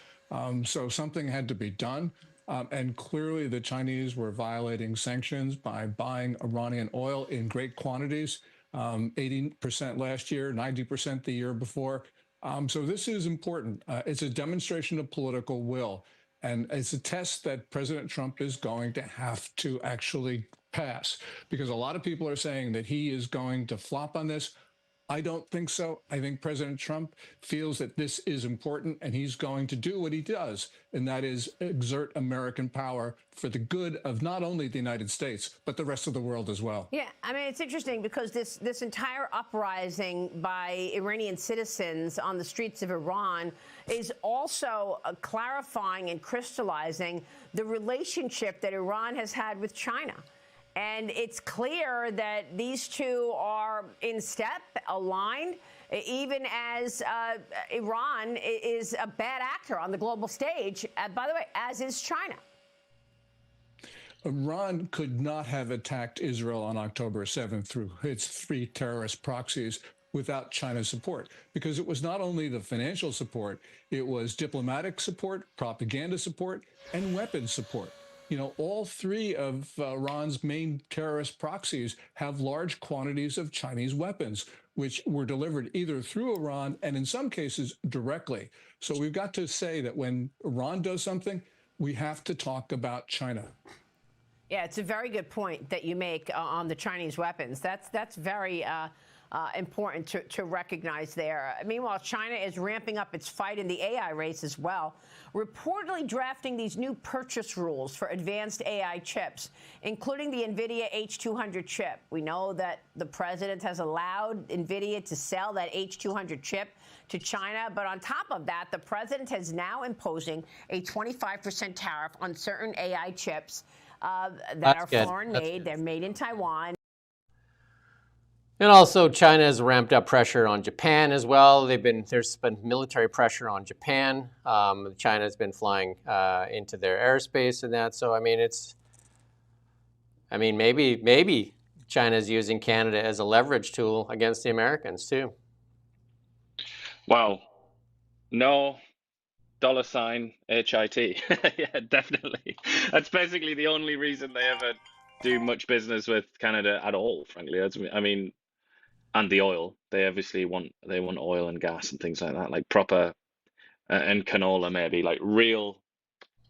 Speaker 17: So something had to be done. And clearly the Chinese were violating sanctions by buying Iranian oil in great quantities, 80% last year, 90% the year before. So this is important. It's a demonstration of political will. And it's a test that President Trump is going to have to actually pass, because a lot of people are saying that he is going to flop on this. I don't think so. I think President Trump feels that this is important, and he's going to do what he does, and that is exert American power for the good of not only the United States, but the rest of the world as well.
Speaker 16: Yeah, I mean, it's interesting because this entire uprising by Iranian citizens on the streets of Iran is also clarifying and crystallizing the relationship that Iran has had with China. And it's clear that these two are in step, aligned, even as Iran is a bad actor on the global stage, by the way, as is China.
Speaker 17: Iran could not have attacked Israel on October 7th through its 3 terrorist proxies without China's support, because it was not only the financial support, it was diplomatic support, propaganda support, and weapons support. You know, all 3 of Iran's main terrorist proxies have large quantities of Chinese weapons, which were delivered either through Iran and in some cases directly. So we've got to say that when Iran does something, we have to talk about China.
Speaker 16: Yeah, it's a very good point that you make on the Chinese weapons. That's very important to recognize there. Meanwhile, China is ramping up its fight in the AI race as well, reportedly drafting these new purchase rules for advanced AI chips, including the NVIDIA H200 chip. We know that the president has allowed NVIDIA to sell that H200 chip to China, but on top of that, the president is now imposing a 25% tariff on certain AI chips that are foreign-made. They're made in Taiwan.
Speaker 1: And also, China has ramped up pressure on Japan as well. There's been military pressure on Japan. China's been flying into their airspace and that. So maybe China's using Canada as a leverage tool against the Americans too.
Speaker 2: Well, no. $HIT. Yeah, definitely. That's basically the only reason they ever do much business with Canada at all, frankly. And the oil. They obviously want oil and gas and things like that, like proper and canola, maybe like real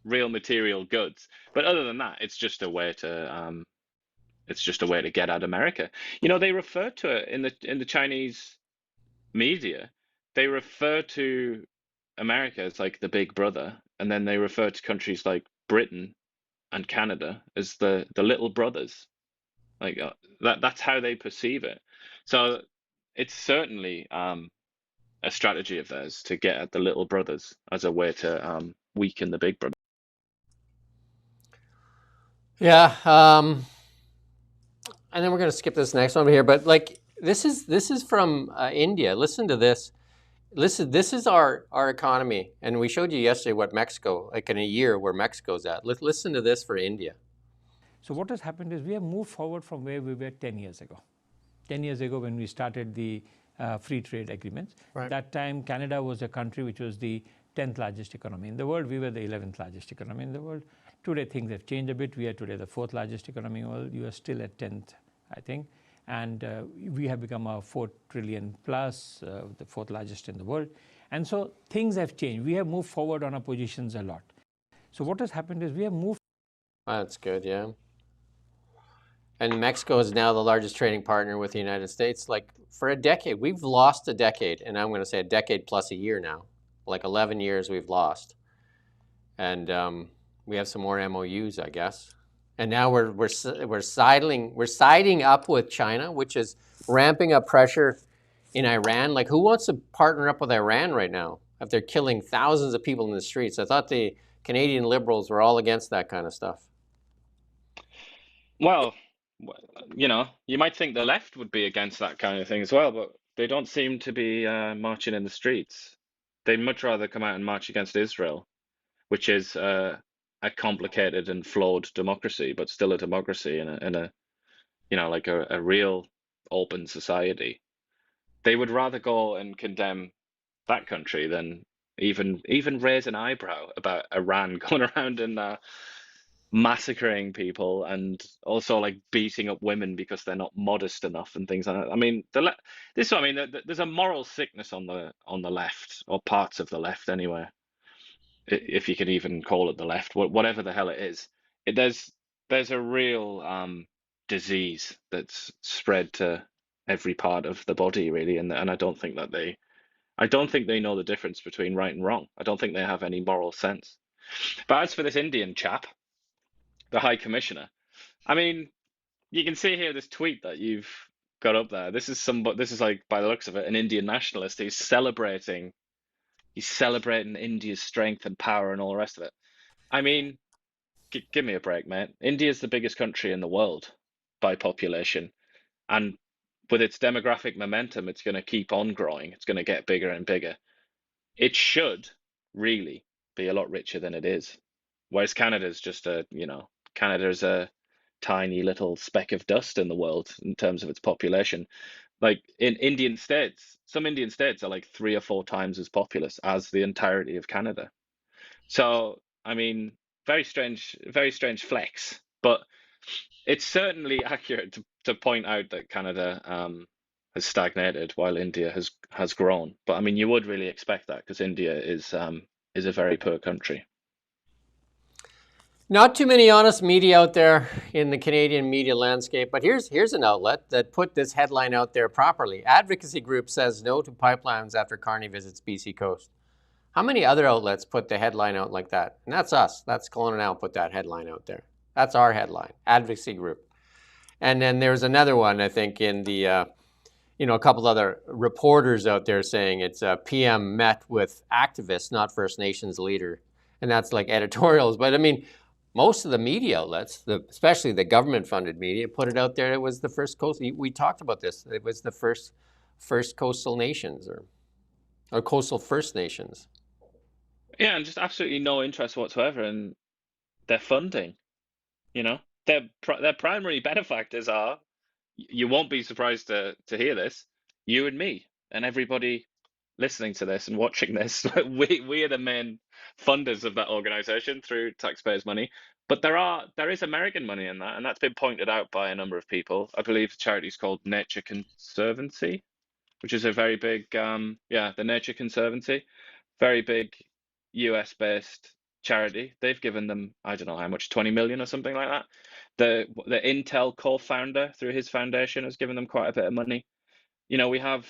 Speaker 2: material goods. But other than that, it's just a way to get at America. They refer to it in the Chinese media. They refer to America as like the big brother, and then they refer to countries like Britain and Canada as the little brothers. Like that's how they perceive it. So it's certainly a strategy of theirs to get at the little brothers as a way to weaken the big brother.
Speaker 1: Yeah, and then we're going to skip this next one here, but like this is from India. Listen to this. Listen, this is our economy, and we showed you yesterday what Mexico, like in a year, where Mexico's at. Listen to this for India.
Speaker 18: So what has happened is we have moved forward from where we were 10 years ago. 10 years ago when we started the free trade agreements. Right. That time Canada was a country which was the 10th largest economy in the world. We were the 11th largest economy in the world. Today things have changed a bit. We are today the 4th largest economy in the world. You are still at 10th, I think. And we have become a 4 trillion plus, the 4th largest in the world. And so things have changed. We have moved forward on our positions a lot. So what has happened is we have moved.
Speaker 1: That's good, yeah. And Mexico is now the largest trading partner with the United States. Like for a decade, we've lost a decade, and I'm going to say a decade plus a year now. Like 11 years we've lost. And we have some more MOUs, I guess. And now we're siding up with China, which is ramping up pressure in Iran. Like who wants to partner up with Iran right now if they're killing thousands of people in the streets? I thought the Canadian Liberals were all against that kind of stuff.
Speaker 2: Well, you might think the left would be against that kind of thing as well, but they don't seem to be marching in the streets. They'd much rather come out and march against Israel, which is a complicated and flawed democracy, but still a democracy in a real open society. They would rather go and condemn that country than even raise an eyebrow about Iran going around and massacring people and also like beating up women because they're not modest enough and things like that. I mean, there's a moral sickness on the left, or parts of the left anyway, if you could even call it the left, whatever the hell it is. There's a real disease that's spread to every part of the body, really, and I don't think they know the difference between right and wrong. I don't think they have any moral sense. But as for this Indian chap, the High Commissioner, I mean, you can see here this tweet that you've got up there. This is like, by the looks of it, an Indian nationalist. He's celebrating India's strength and power and all the rest of it. I mean, give me a break, mate. India's the biggest country in the world by population, and with its demographic momentum, it's going to keep on growing. It's going to get bigger and bigger. It should really be a lot richer than it is. Whereas Canada's Canada's a tiny little speck of dust in the world in terms of its population. Like in Indian states, some Indian states are like 3 or 4 times as populous as the entirety of Canada. So, I mean, very strange flex, but it's certainly accurate to point out that Canada has stagnated while India has grown. But I mean, you would really expect that because India is a very poor country.
Speaker 1: Not too many honest media out there in the Canadian media landscape, but here's an outlet that put this headline out there properly. Advocacy group says no to pipelines after Carney visits BC coast. How many other outlets put the headline out like that? And that's us. That's Kelowna Now put that headline out there. That's our headline, advocacy group. And then there's another one, I think, in the, a couple other reporters out there saying it's PM met with activists, not First Nations leader. And that's like editorials. But I mean, most of the media outlets, especially the government-funded media, put it out there. It was the first coast. We talked about this. It was the first coastal nations or coastal First Nations.
Speaker 2: Yeah, and just absolutely no interest whatsoever in their funding. You know, their primary benefactors are, you won't be surprised to hear this, you and me and everybody listening to this and watching this. We are the main funders of that organization through taxpayers' money. But there is American money in that, and that's been pointed out by a number of people. I believe the charity is called Nature Conservancy, which is a very big, the Nature Conservancy, very big US-based charity. They've given them, I don't know how much, 20 million or something like that. The Intel co-founder through his foundation has given them quite a bit of money. You know, we have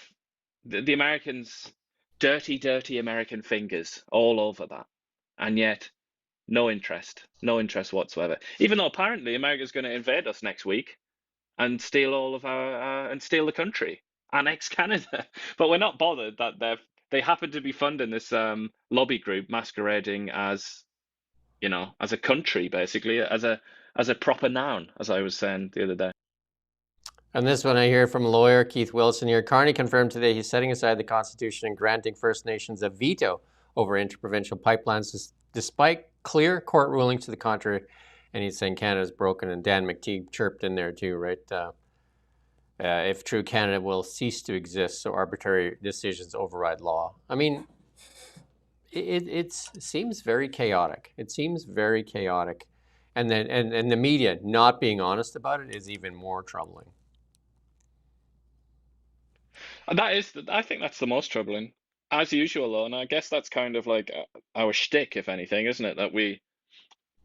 Speaker 2: the Americans, dirty American fingers all over that, and yet no interest whatsoever. Even though apparently America's going to invade us next week and steal all of our and steal the country, annex Canada, but we're not bothered that they happen to be funding this lobby group masquerading as, you know, as a country, basically, as a proper noun, as I was saying the other day.
Speaker 1: And this one I hear from lawyer Keith Wilson here. Carney confirmed today he's setting aside the Constitution and granting First Nations a veto over interprovincial pipelines, despite clear court rulings to the contrary. And he's saying Canada's broken, and Dan McTeague chirped in there too, right? If true, Canada will cease to exist, so arbitrary decisions override law. I mean, it seems very chaotic. It seems very chaotic. And then and the media not being honest about it is even more troubling.
Speaker 2: And I think that's the most troubling, as usual, though, and I guess that's kind of like our shtick, if anything, isn't it? That we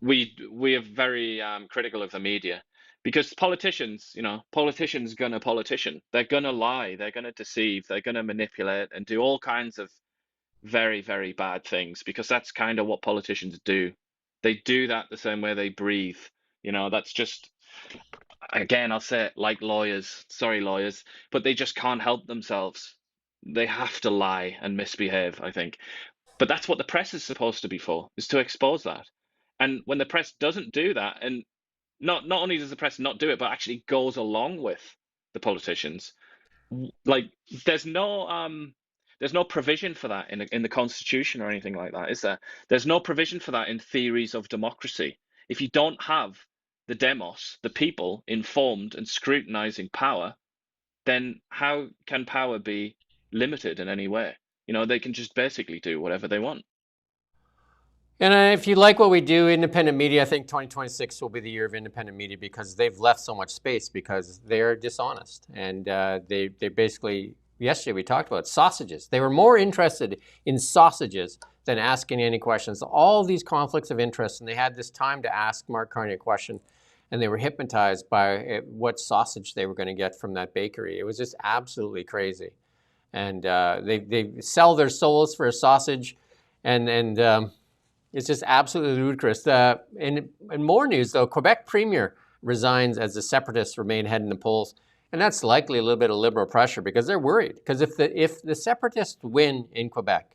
Speaker 2: are very critical of the media, because politicians, you know, politicians gonna politician. They're gonna lie, they're gonna deceive, they're gonna manipulate and do all kinds of very, very bad things, because that's kind of what politicians do. They do that the same way they breathe. You know, that's just, again, I'll say it, like lawyers, sorry lawyers, but they just can't help themselves. They have to lie and misbehave, I think. But that's what the press is supposed to be for, is to expose that. And when the press doesn't do that, and not only does the press not do it, but actually goes along with the politicians, like there's no provision for that in the Constitution or anything like that, is there? There's no provision for that in theories of democracy. If you don't have the demos, the people, informed and scrutinizing power, then how can power be limited in any way? You know, they can just basically do whatever they want.
Speaker 1: And if you like what we do, independent media, I think 2026 will be the year of independent media, because they've left so much space because they're dishonest. And they basically, yesterday we talked about sausages. They were more interested in sausages than asking any questions. All these conflicts of interest, and they had this time to ask Mark Carney a question, and they were hypnotized by what sausage they were going to get from that bakery. It was just absolutely crazy. And they sell their souls for a sausage, and it's just absolutely ludicrous. In more news, though, Quebec Premier resigns as the separatists remain ahead in the polls. And that's likely a little bit of liberal pressure, because they're worried. Because if the separatists win in Quebec,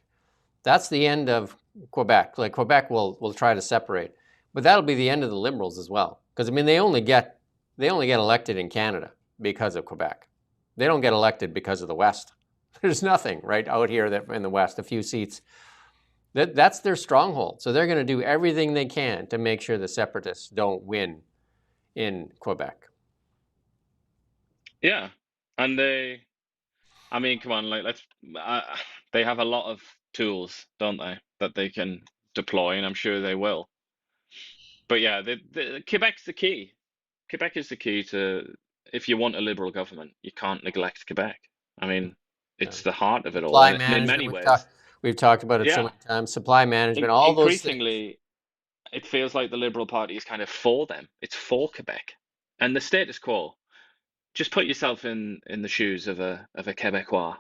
Speaker 1: that's the end of Quebec. Like, Quebec will try to separate. But that'll be the end of the Liberals as well. Because, I mean, they only get elected in Canada because of Quebec. They don't get elected because of the West. There's nothing right out here in the West, a few seats. That's their stronghold. So they're going to do everything they can to make sure the separatists don't win in Quebec.
Speaker 2: Yeah, and I mean, come on, like they have a lot of tools, don't they, that they can deploy, and I'm sure they will. But yeah, Quebec's the key. Quebec is the key to, if you want a liberal government, you can't neglect Quebec. I mean, it's the heart of it all.
Speaker 1: Supply
Speaker 2: And in many ways,
Speaker 1: we've talked about it so many times. Supply management, all those things.
Speaker 2: Increasingly, it feels like the Liberal Party is kind of for them. It's for Quebec, and the status quo. Just put yourself in the shoes of a Quebecois.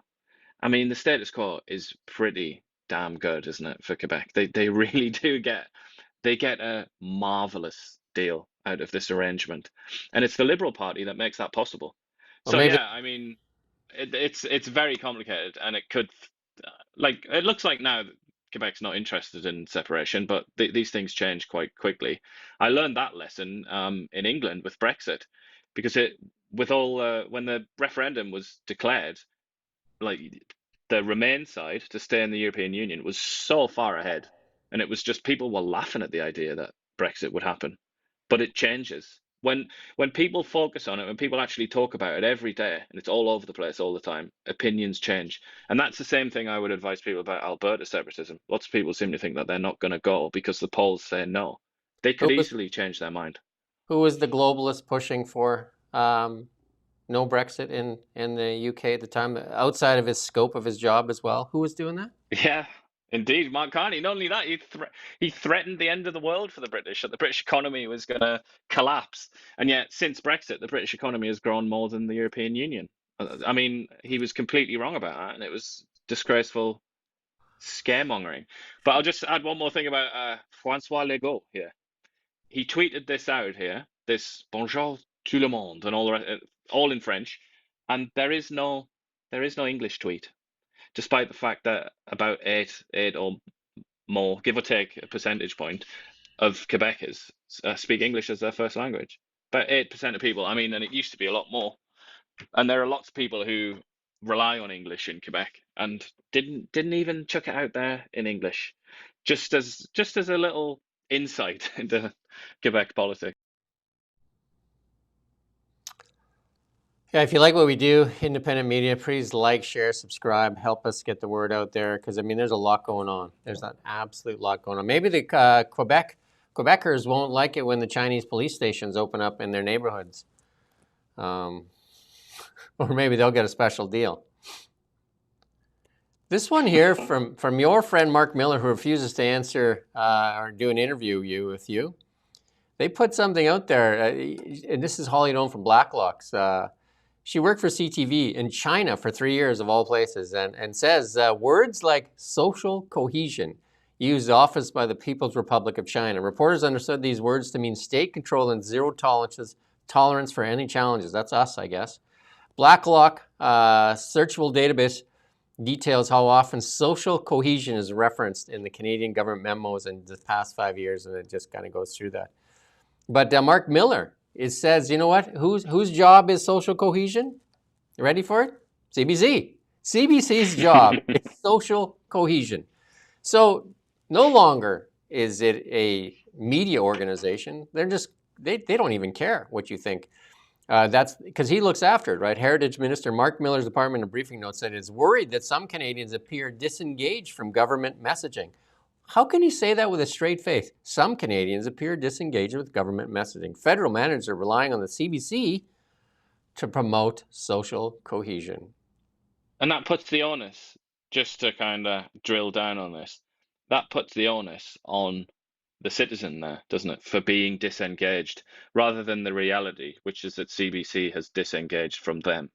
Speaker 2: I mean, the status quo is pretty damn good, isn't it, for Quebec? They really do get a marvelous deal out of this arrangement, and it's the Liberal Party that makes that possible.
Speaker 1: Well,
Speaker 2: so yeah, I mean, it's very complicated, and it could, like, it looks like now Quebec's not interested in separation, but these things change quite quickly. I learned that lesson in England with Brexit, because when the referendum was declared, like the Remain side to stay in the European Union was so far ahead, and it was just people were laughing at the idea that Brexit would happen. But it changes when people focus on it, when people actually talk about it every day, and it's all over the place all the time. Opinions change, and that's the same thing I would advise people about Alberta separatism. Lots of people seem to think that they're not going to go because the polls say no. They could easily change their mind.
Speaker 1: Who was the globalist pushing for no Brexit in the UK at the time, outside of his scope of his job as well? Who was doing that?
Speaker 2: Yeah, indeed, Mark Carney. Not only that, he threatened the end of the world for the British, that the British economy was going to collapse. And yet, since Brexit, the British economy has grown more than the European Union. I mean, he was completely wrong about that, and it was disgraceful scaremongering. But I'll just add one more thing about François Legault here. He tweeted this out here, this bonjour tout le monde, and all the rest, all in French, and there is no English tweet, despite the fact that about eight or more, give or take a percentage point, of Quebecers speak English as their first language. About 8% of people. I mean, and it used to be a lot more. And there are lots of people who rely on English in Quebec and didn't even chuck it out there in English, just as a little insight into Quebec politics.
Speaker 1: Yeah, if you like what we do, independent media, please like, share, subscribe, help us get the word out there, because I mean, there's a lot going on. There's an absolute lot going on. Maybe the Quebecers won't like it when the Chinese police stations open up in their neighborhoods, or maybe they'll get a special deal. This one here from your friend Mark Miller, who refuses to answer or do an interview with you. They put something out there, and this is Holly Doan from Blacklocks. She worked for CTV in China for 3 years, of all places, and says words like social cohesion used often by the People's Republic of China. Reporters understood these words to mean state control and zero tolerance for any challenges. That's us, I guess. Blacklock searchable database details how often social cohesion is referenced in the Canadian government memos in the past 5 years, and it just kind of goes through that. But Mark Miller, it says, you know what? Whose job is social cohesion? You ready for it? CBC. CBC's job is social cohesion. So no longer is it a media organization. They're just, they don't even care what you think. That's because he looks after it, right? Heritage Minister Mark Miller's department in a briefing note said it's worried that some Canadians appear disengaged from government messaging. How can you say that with a straight face? Some Canadians appear disengaged with government messaging. Federal managers are relying on the CBC to promote social cohesion.
Speaker 2: And that puts the onus, just to kind of drill down on this, that puts the onus on the citizen there, doesn't it, for being disengaged, rather than the reality, which is that CBC has disengaged from them.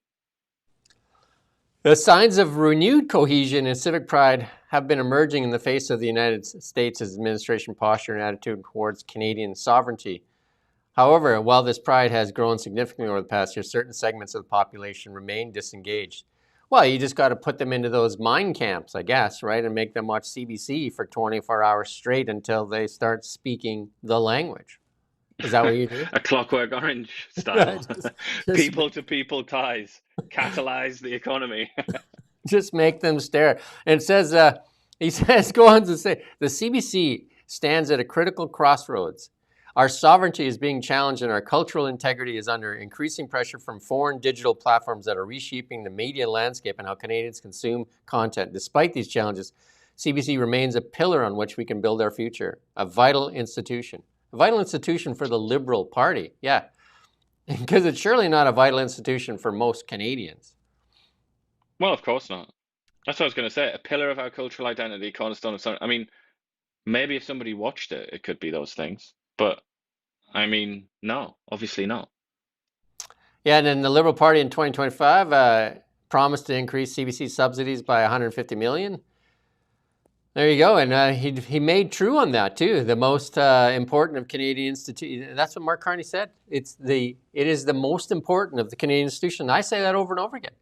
Speaker 1: The signs of renewed cohesion and civic pride have been emerging in the face of the United States' administration posture and attitude towards Canadian sovereignty. However, while this pride has grown significantly over the past year, certain segments of the population remain disengaged. Well, you just got to put them into those mind camps, I guess, right? And make them watch CBC for 24 hours straight until they start speaking the language. Is that what you do?
Speaker 2: A Clockwork Orange style. People-to-people ties. Catalyze the economy.
Speaker 1: Just make them stare. And it says, he says, go on to say, the CBC stands at a critical crossroads. Our sovereignty is being challenged and our cultural integrity is under increasing pressure from foreign digital platforms that are reshaping the media landscape and how Canadians consume content. Despite these challenges, CBC remains a pillar on which we can build our future, a vital institution. A vital institution for the Liberal Party, yeah. Because it's surely not a vital institution for most Canadians.
Speaker 2: Well, of course not. That's what I was going to say. A pillar of our cultural identity, cornerstone of something. I mean, maybe if somebody watched it, it could be those things. But, I mean, no, obviously not.
Speaker 1: Yeah, and then the Liberal Party in 2025 promised to increase CBC subsidies by $150 million. There you go, and he made true on that too. The most important of Canadian institutions. That's what Mark Carney said. It is the most important of the Canadian institution. I say that over and over again.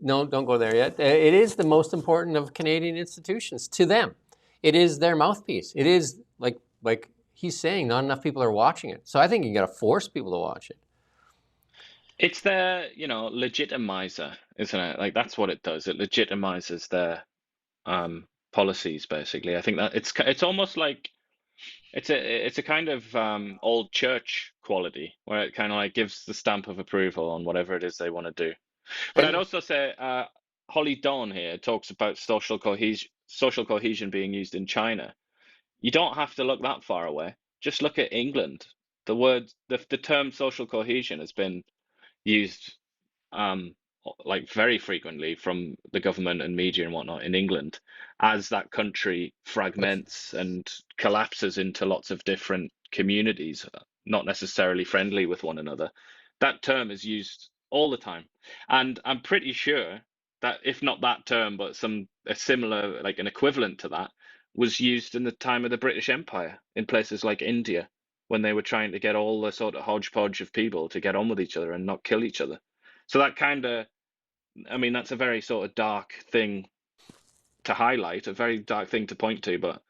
Speaker 1: No, don't go there yet. It is the most important of Canadian institutions to them. it is their mouthpiece. It is like he's saying, not enough people are watching it. So I think you got to force people to watch it.
Speaker 2: It's their, legitimizer, isn't it? Like that's what it does. It legitimizes their policies, basically. I think that it's almost like it's a kind of old church quality where it kind of like gives the stamp of approval on whatever it is they want to do. But I'd also say Holly Dawn here talks about social cohesion being used in China. You don't have to look that far away. Just look at England. The term social cohesion has been used like very frequently from the government and media and whatnot in England as that country fragments and collapses into lots of different communities, not necessarily friendly with one another. That term is used all the time. And I'm pretty sure that if not that term, but a similar, like an equivalent to that, was used in the time of the British Empire in places like India, when they were trying to get all the sort of hodgepodge of people to get on with each other and not kill each other. So that kind of, that's a very sort of dark thing to highlight, a very dark thing to point to, but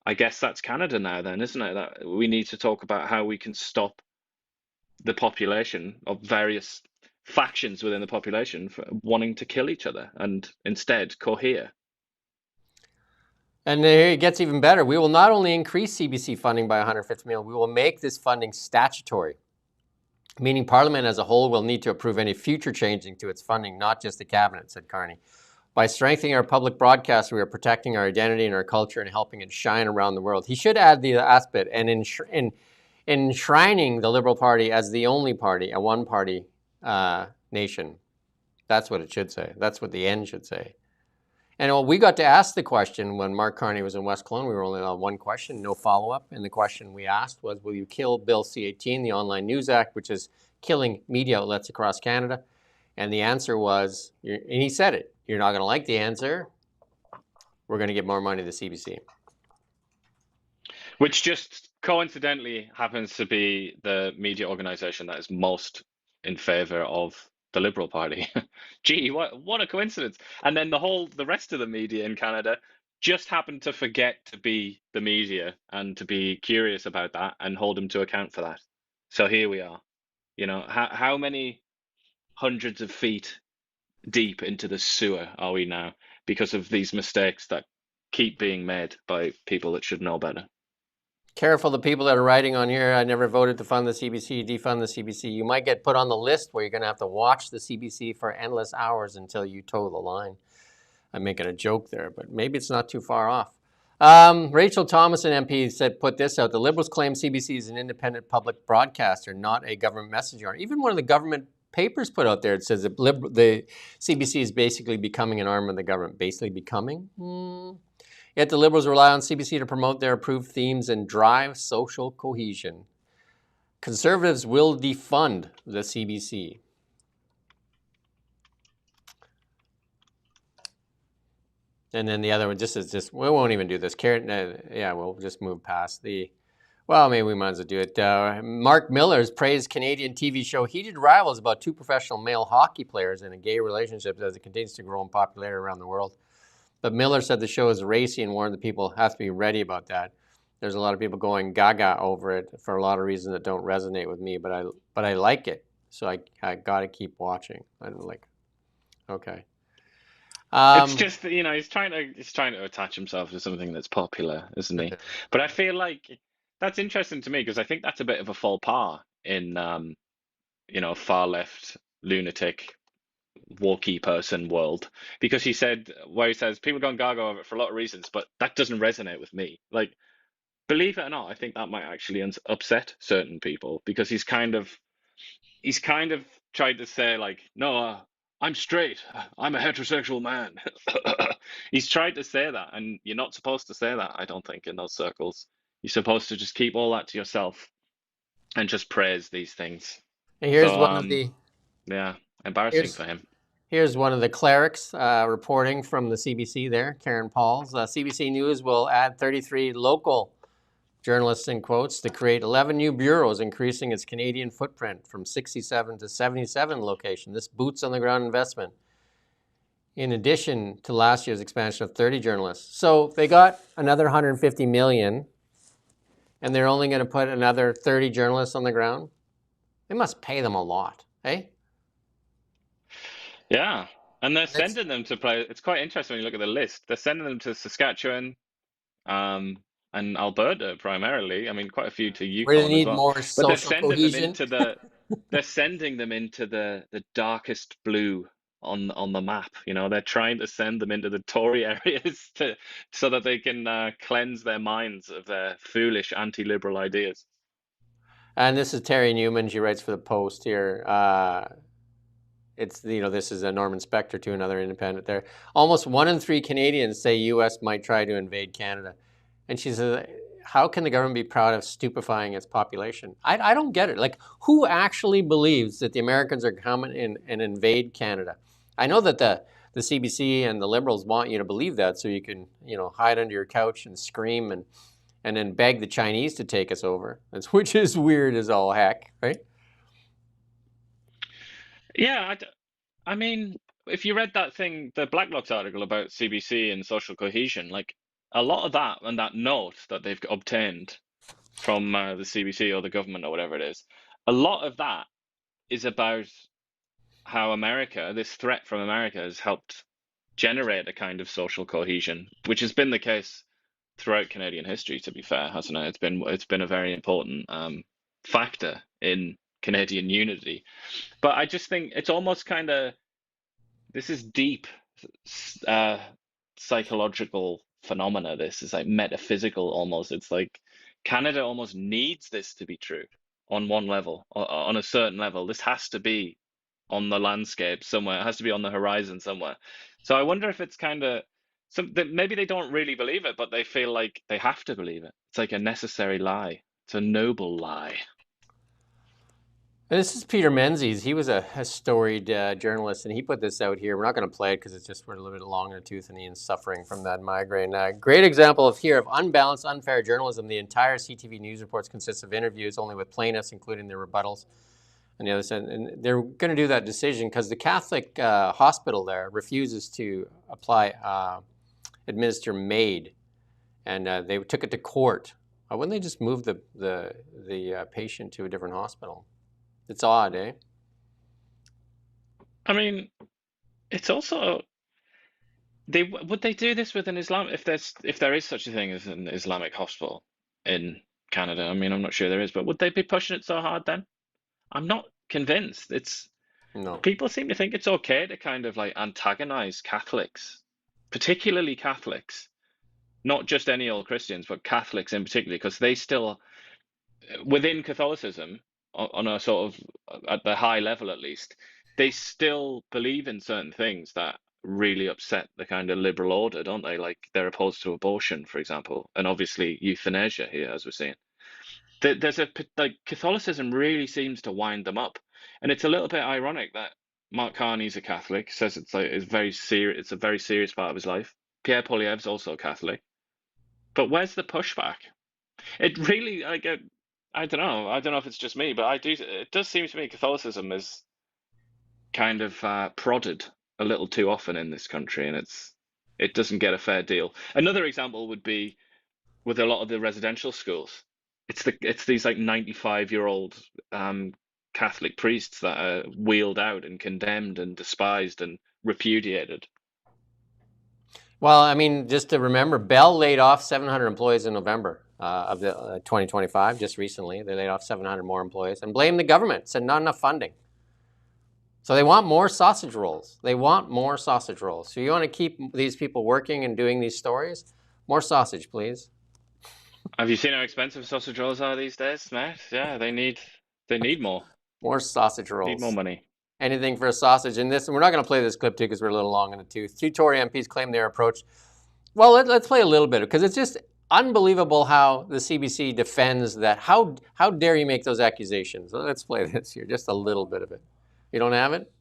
Speaker 2: I guess that's Canada now then, isn't it? That we need to talk about how we can stop the population of various factions within the population for wanting to kill each other and instead cohere.
Speaker 1: And it gets even better. We will not only increase CBC funding by $150 million, we will make this funding statutory, meaning Parliament as a whole will need to approve any future changing to its funding, not just the Cabinet, said Carney. By strengthening our public broadcast, we are protecting our identity and our culture and helping it shine around the world. He should add the aspect and enshrining the Liberal Party as the only party, a one-party nation. That's what it should say. That's what the end should say. And we got to ask the question when Mark Carney was in West Kelowna. We were only on one question, no follow-up. And the question we asked was, will you kill Bill C-18, the Online News Act, which is killing media outlets across Canada? And the answer was, and he said it, you're not going to like the answer. We're going to give more money to CBC.
Speaker 2: Which just coincidentally happens to be the media organization that is most in favor of the Liberal Party. Gee, what a coincidence. And then the rest of the media in Canada just happened to forget to be the media and to be curious about that and hold them to account for that. So here we are. How many hundreds of feet deep into the sewer are we now because of these mistakes that keep being made by people that should know better?
Speaker 1: Careful, the people that are writing on here, I never voted to fund the CBC, defund the CBC. You might get put on the list where you're going to have to watch the CBC for endless hours until you toe the line. I'm making a joke there, but maybe it's not too far off. Rachel Thomas, an MP, put this out. The Liberals claim CBC is an independent public broadcaster, not a government messenger. Even one of the government papers put out there, it says that the CBC is basically becoming an arm of the government. Basically becoming? Yet the Liberals rely on CBC to promote their approved themes and drive social cohesion. Conservatives will defund the CBC. And then the other one, we won't even do this. We'll just move past maybe we might as well do it. Mark Miller's praised Canadian TV show Heated Rivals about two professional male hockey players in a gay relationship as it continues to grow in popularity around the world. But Miller said the show is racy and warned the people have to be ready about that. There's a lot of people going gaga over it for a lot of reasons that don't resonate with me, but I like it, so I got to keep watching. I'm like, okay.
Speaker 2: It's just he's trying to attach himself to something that's popular, isn't he? But I feel like that's interesting to me because I think that's a bit of a faux pas in far left lunatic wokey person world, because he says people going gaga over it for a lot of reasons, but that doesn't resonate with me. Like, believe it or not, I think that might actually upset certain people because he's kind of tried to say like, no, I'm straight, I'm a heterosexual man. He's tried to say that, and you're not supposed to say that, I don't think, in those circles. You're supposed to just keep all that to yourself and just praise these things.
Speaker 1: And here's one of the
Speaker 2: embarrassing for him.
Speaker 1: Here's one of the clerics reporting from the CBC there, Karen Pauls. CBC News will add 33 local journalists, in quotes, to create 11 new bureaus, increasing its Canadian footprint from 67 to 77 locations. This boots-on-the-ground investment in addition to last year's expansion of 30 journalists. So they got another 150 million, and they're only going to put another 30 journalists on the ground. They must pay them a lot, eh?
Speaker 2: Yeah. And they're sending them to play. It's quite interesting when you look at the list. They're sending them to Saskatchewan, and Alberta primarily. I mean, quite a few to
Speaker 1: Where they
Speaker 2: Yukon as
Speaker 1: need
Speaker 2: well.
Speaker 1: more
Speaker 2: But they're
Speaker 1: social
Speaker 2: sending them
Speaker 1: cohesion.
Speaker 2: into they're sending them into the darkest blue on the map. You know, they're trying to send them into the Tory areas so that they can cleanse their minds of their foolish anti-liberal ideas.
Speaker 1: And this is Terry Newman. She writes for the Post here. It's, you know, this is a Norman Spector too, another independent there. Almost 1 in 3 Canadians say U.S. might try to invade Canada. And she says, how can the government be proud of stupefying its population? I don't get it. Like, who actually believes that the Americans are coming in and invade Canada? I know that the CBC and the Liberals want you to believe that so you can, you know, hide under your couch and scream and then beg the Chinese to take us over, which is weird as all heck, right?
Speaker 2: Yeah, I mean, if you read that thing, the Blacklock's article about CBC and social cohesion, like a lot of that and that note that they've obtained from the CBC or the government or whatever it is, a lot of that is about how America, this threat from America, has helped generate a kind of social cohesion, which has been the case throughout Canadian history, to be fair, hasn't it? It's been a very important factor in Canadian unity. But I just think it's almost kind of, this is deep psychological phenomena. This is like metaphysical almost. It's like Canada almost needs this to be true on one level, on a certain level. This has to be on the landscape somewhere. It has to be on the horizon somewhere. So I wonder if it's kind of maybe they don't really believe it, but they feel like they have to believe it. It's like a necessary lie. It's a noble lie.
Speaker 1: This is Peter Menzies. He was a storied journalist, and he put this out here. We're not going to play it because it's just we're a little bit long in the tooth, and Iain's suffering from that migraine. Great example of unbalanced, unfair journalism. The entire CTV News reports consists of interviews only with plaintiffs, including their rebuttals. On the other side, and they're going to do that decision because the Catholic hospital there refuses to administer MAID, and they took it to court. Why wouldn't they just move the patient to a different hospital? It's odd, eh?
Speaker 2: I mean, it's also would they do this with an if there is such a thing as an Islamic hospital in Canada? I mean, I'm not sure there is, but would they be pushing it so hard then? I'm not convinced. People seem to think it's okay to kind of like antagonize Catholics, particularly Catholics, not just any old Christians, but Catholics in particular, because they still, within Catholicism, on a sort of at the high level at least, they still believe in certain things that really upset the kind of liberal order, don't they? Like they're opposed to abortion, for example, and obviously euthanasia here, as we're seeing. There's Catholicism really seems to wind them up, and it's a little bit ironic that Mark Carney's a Catholic, says it's very serious. It's a very serious part of his life. Pierre Poilievre's also Catholic, but where's the pushback? It really, I don't know. I don't know if it's just me, but it does seem to me Catholicism is kind of prodded a little too often in this country, and it doesn't get a fair deal. Another example would be with a lot of the residential schools. It's these like 95-year-old Catholic priests that are wheeled out and condemned and despised and repudiated.
Speaker 1: Well, I mean, just to remember, Bell laid off 700 employees in November of the 2025, just recently. They laid off 700 more employees and blamed the government, said not enough funding. So they want more sausage rolls. They want more sausage rolls. So you want to keep these people working and doing these stories? More sausage, please.
Speaker 2: Have you seen how expensive sausage rolls are these days, Matt? Yeah, they need more.
Speaker 1: More sausage rolls.
Speaker 2: Need more money.
Speaker 1: Anything for a sausage. And we're not going to play this clip too because we're a little long in the tooth. 2 Tory MPs claim their approach. Well, let's play a little bit because it's just unbelievable how the CBC defends that. How dare you make those accusations? Let's play this here, just a little bit of it. You don't have it?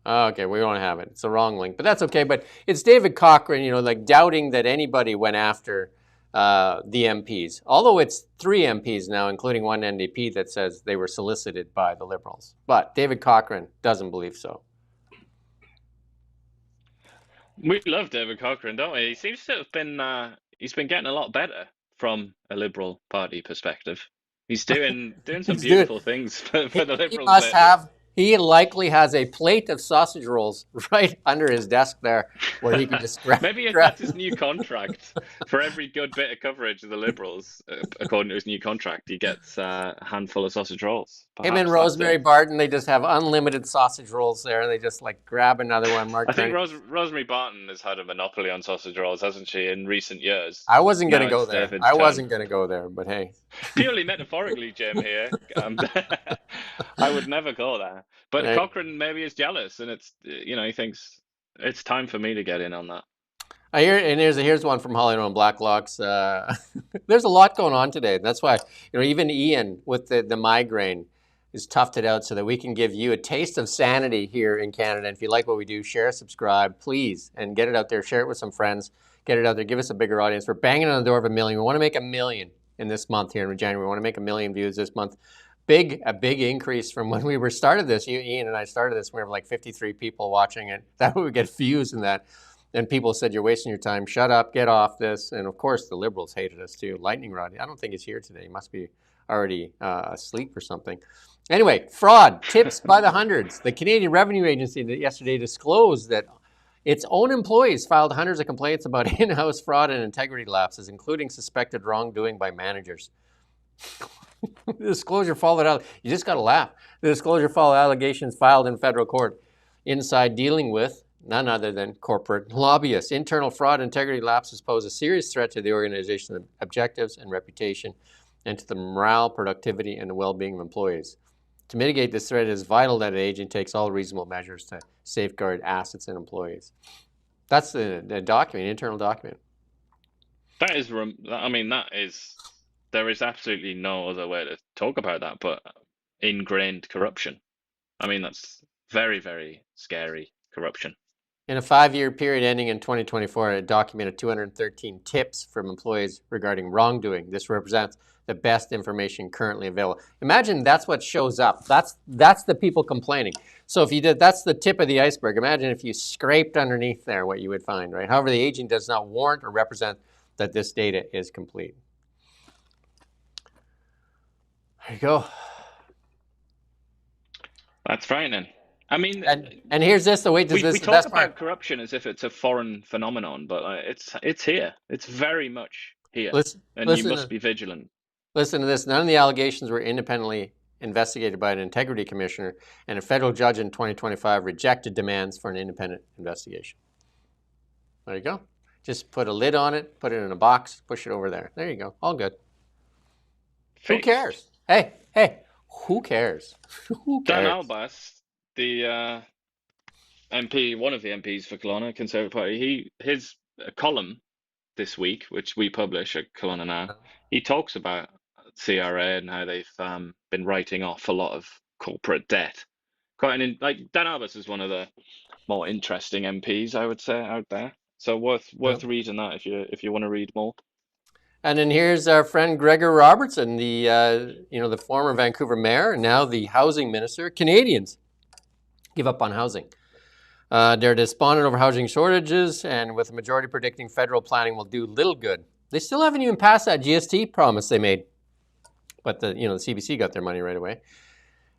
Speaker 1: Okay, we don't have it. It's the wrong link, but that's okay. But it's David Cochrane, like doubting that anybody went after the MPs. Although it's 3 MPs now, including one NDP that says they were solicited by the Liberals. But David Cochrane doesn't believe so.
Speaker 2: We love David Cochrane, don't we? He seems to have been he's been getting a lot better from a Liberal Party perspective. He's doing some
Speaker 1: He's doing.
Speaker 2: beautiful things for the
Speaker 1: He
Speaker 2: Liberals
Speaker 1: must
Speaker 2: lately.
Speaker 1: have. He likely has a plate of sausage rolls right under his desk there, where he can just grab.
Speaker 2: Maybe that's his new contract. For every good bit of coverage of the Liberals, according to his new contract, he gets a handful of sausage rolls.
Speaker 1: Him and
Speaker 2: Perhaps that's
Speaker 1: Rosemary
Speaker 2: it.
Speaker 1: Barton, they just have unlimited sausage rolls there, and they just like grab another one. Mark
Speaker 2: I think
Speaker 1: Carney.
Speaker 2: Rosemary Barton has had a monopoly on sausage rolls, hasn't she, in recent years?
Speaker 1: I wasn't going to
Speaker 2: Now
Speaker 1: go
Speaker 2: it's
Speaker 1: there.
Speaker 2: David's
Speaker 1: I
Speaker 2: turn.
Speaker 1: wasn't going to go there, but hey.
Speaker 2: Purely metaphorically, Jim, here. I would never go there. But
Speaker 1: Right.
Speaker 2: Cochrane maybe is jealous, and it's, he thinks it's time for me to get in on that.
Speaker 1: I hear, and here's one from Holly on Blacklocks. There's a lot going on today. That's why, even Iain with the migraine is toughed it out so that we can give you a taste of sanity here in Canada. And if you like what we do, share, subscribe, please, and get it out there. Share it with some friends. Get it out there. Give us a bigger audience. We're banging on the door of 1 million. We want to make 1 million in this month here in January. We want to make 1 million views this month. A big increase from when we started this. Iain and I started this. We were like 53 people watching it. That would get views in that. And people said, you're wasting your time. Shut up. Get off this. And of course, the Liberals hated us too. Lightning Rod, I don't think he's here today. He must be already asleep or something. Anyway, fraud, tips by the hundreds. The Canadian Revenue Agency yesterday disclosed that its own employees filed hundreds of complaints about in-house fraud and integrity lapses, including suspected wrongdoing by managers. The disclosure followed out. You just got to laugh. The disclosure followed allegations filed in federal court inside dealing with none other than corporate lobbyists. Internal fraud and integrity lapses pose a serious threat to the organization's objectives and reputation and to the morale, productivity, and the well-being of employees. To mitigate this threat, it is vital that an agent takes all reasonable measures to safeguard assets and employees. That's the document, internal document.
Speaker 2: That is, there is absolutely no other way to talk about that but ingrained corruption. That's very, very scary corruption.
Speaker 1: In a 5-year period ending in 2024, it documented 213 tips from employees regarding wrongdoing. This represents the best information currently available. Imagine that's what shows up. That's the people complaining. So if you did, that's the tip of the iceberg. Imagine if you scraped underneath there what you would find, right? However, the agent does not warrant or represent that this data is complete. There you go.
Speaker 2: That's frightening.
Speaker 1: And here's this. The way does this?
Speaker 2: We talk about corruption as if it's a foreign phenomenon, but it's here. It's very much here, you must be vigilant.
Speaker 1: Listen to this. None of the allegations were independently investigated by an integrity commissioner, and a federal judge in 2025 rejected demands for an independent investigation. There you go. Just put a lid on it, put it in a box, push it over there. There you go. All good. Who cares? Hey, who cares? Who cares?
Speaker 2: Dan Albas, the MP, one of the MPs for Kelowna, Conservative Party, his column this week, which we publish at Kelowna Now, he talks about CRA and how they've been writing off a lot of corporate debt. Dan Albas is one of the more interesting MPs, I would say, out there. So worth reading that if you want to read more.
Speaker 1: And then here's our friend Gregor Robertson, the former Vancouver mayor and now the housing minister. Canadians give up on housing. They're despondent over housing shortages, and with a majority predicting federal planning will do little good. They still haven't even passed that GST promise they made, but the CBC got their money right away.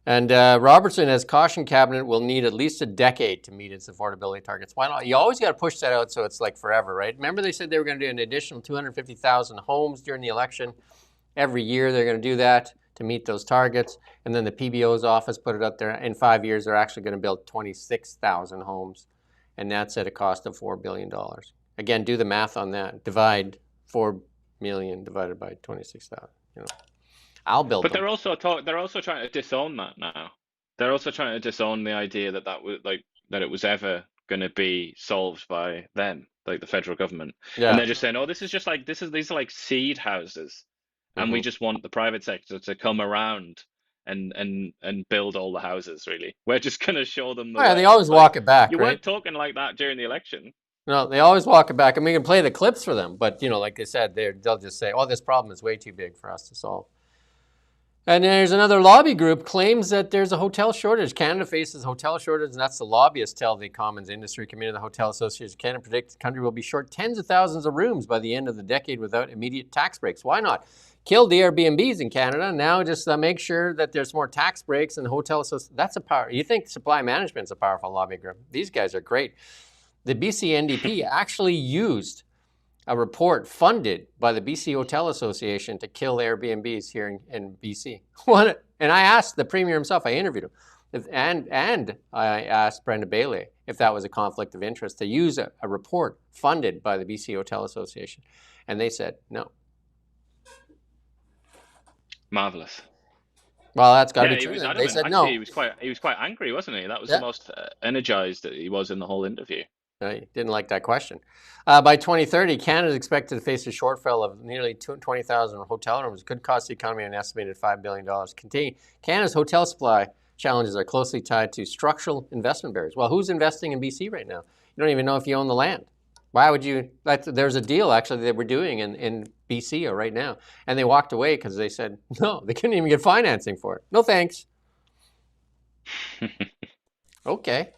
Speaker 1: And Robertson has cautioned cabinet will need at least a decade to meet its affordability targets. Why not? You always got to push that out so it's like forever, right? Remember they said they were going to do an additional 250,000 homes during the election. Every year they're going to do that to meet those targets. And then the PBO's office put it up there. In 5 years, they're actually going to build 26,000 homes. And that's at a cost of $4 billion. Again, do the math on that. Divide 4 million divided by 26,000. I'll build.
Speaker 2: But they're also trying to disown that now. They're also trying to disown the idea that it was ever going to be solved by them, like the federal government. Yeah. And they're just saying, oh, these are like seed houses, and we just want the private sector to come around and build all the houses. Really, we're just going to show them.
Speaker 1: They always walk it back.
Speaker 2: You
Speaker 1: right?
Speaker 2: weren't talking like that during the election.
Speaker 1: No, they always walk it back, and we can play the clips for them. But like I said, they'll just say, oh, this problem is way too big for us to solve. And there's another lobby group claims that there's a hotel shortage. Canada faces hotel shortage, and that's the lobbyists tell the Commons Industry Committee of the Hotel Association of Canada predicts the country will be short tens of thousands of rooms by the end of the decade without immediate tax breaks. Why not? Kill the Airbnbs in Canada. Now just make sure that there's more tax breaks and hotel associations. That's a power. You think supply management's a powerful lobby group? These guys are great. The BC NDP actually used a report funded by the BC Hotel Association to kill Airbnbs here in BC. And I asked the Premier himself, I interviewed him, and I asked Brenda Bailey if that was a conflict of interest to use a report funded by the BC Hotel Association. And they said no.
Speaker 2: Marvelous.
Speaker 1: Well, that's got to be
Speaker 2: He
Speaker 1: true.
Speaker 2: was
Speaker 1: They
Speaker 2: adamant.
Speaker 1: said
Speaker 2: Actually,
Speaker 1: no.
Speaker 2: he was quite angry, wasn't he? That was
Speaker 1: Yeah.
Speaker 2: the most energized that he was in the whole interview.
Speaker 1: I didn't like that question. By 2030, Canada is expected to face a shortfall of nearly 20,000 hotel rooms. It could cost the economy an estimated $5 billion. Canada's hotel supply challenges are closely tied to structural investment barriers. Well, who's investing in BC right now? You don't even know if you own the land. Why would you? There's a deal, actually, that we're doing in BC right now. And they walked away because they said, no, they couldn't even get financing for it. No thanks. Okay.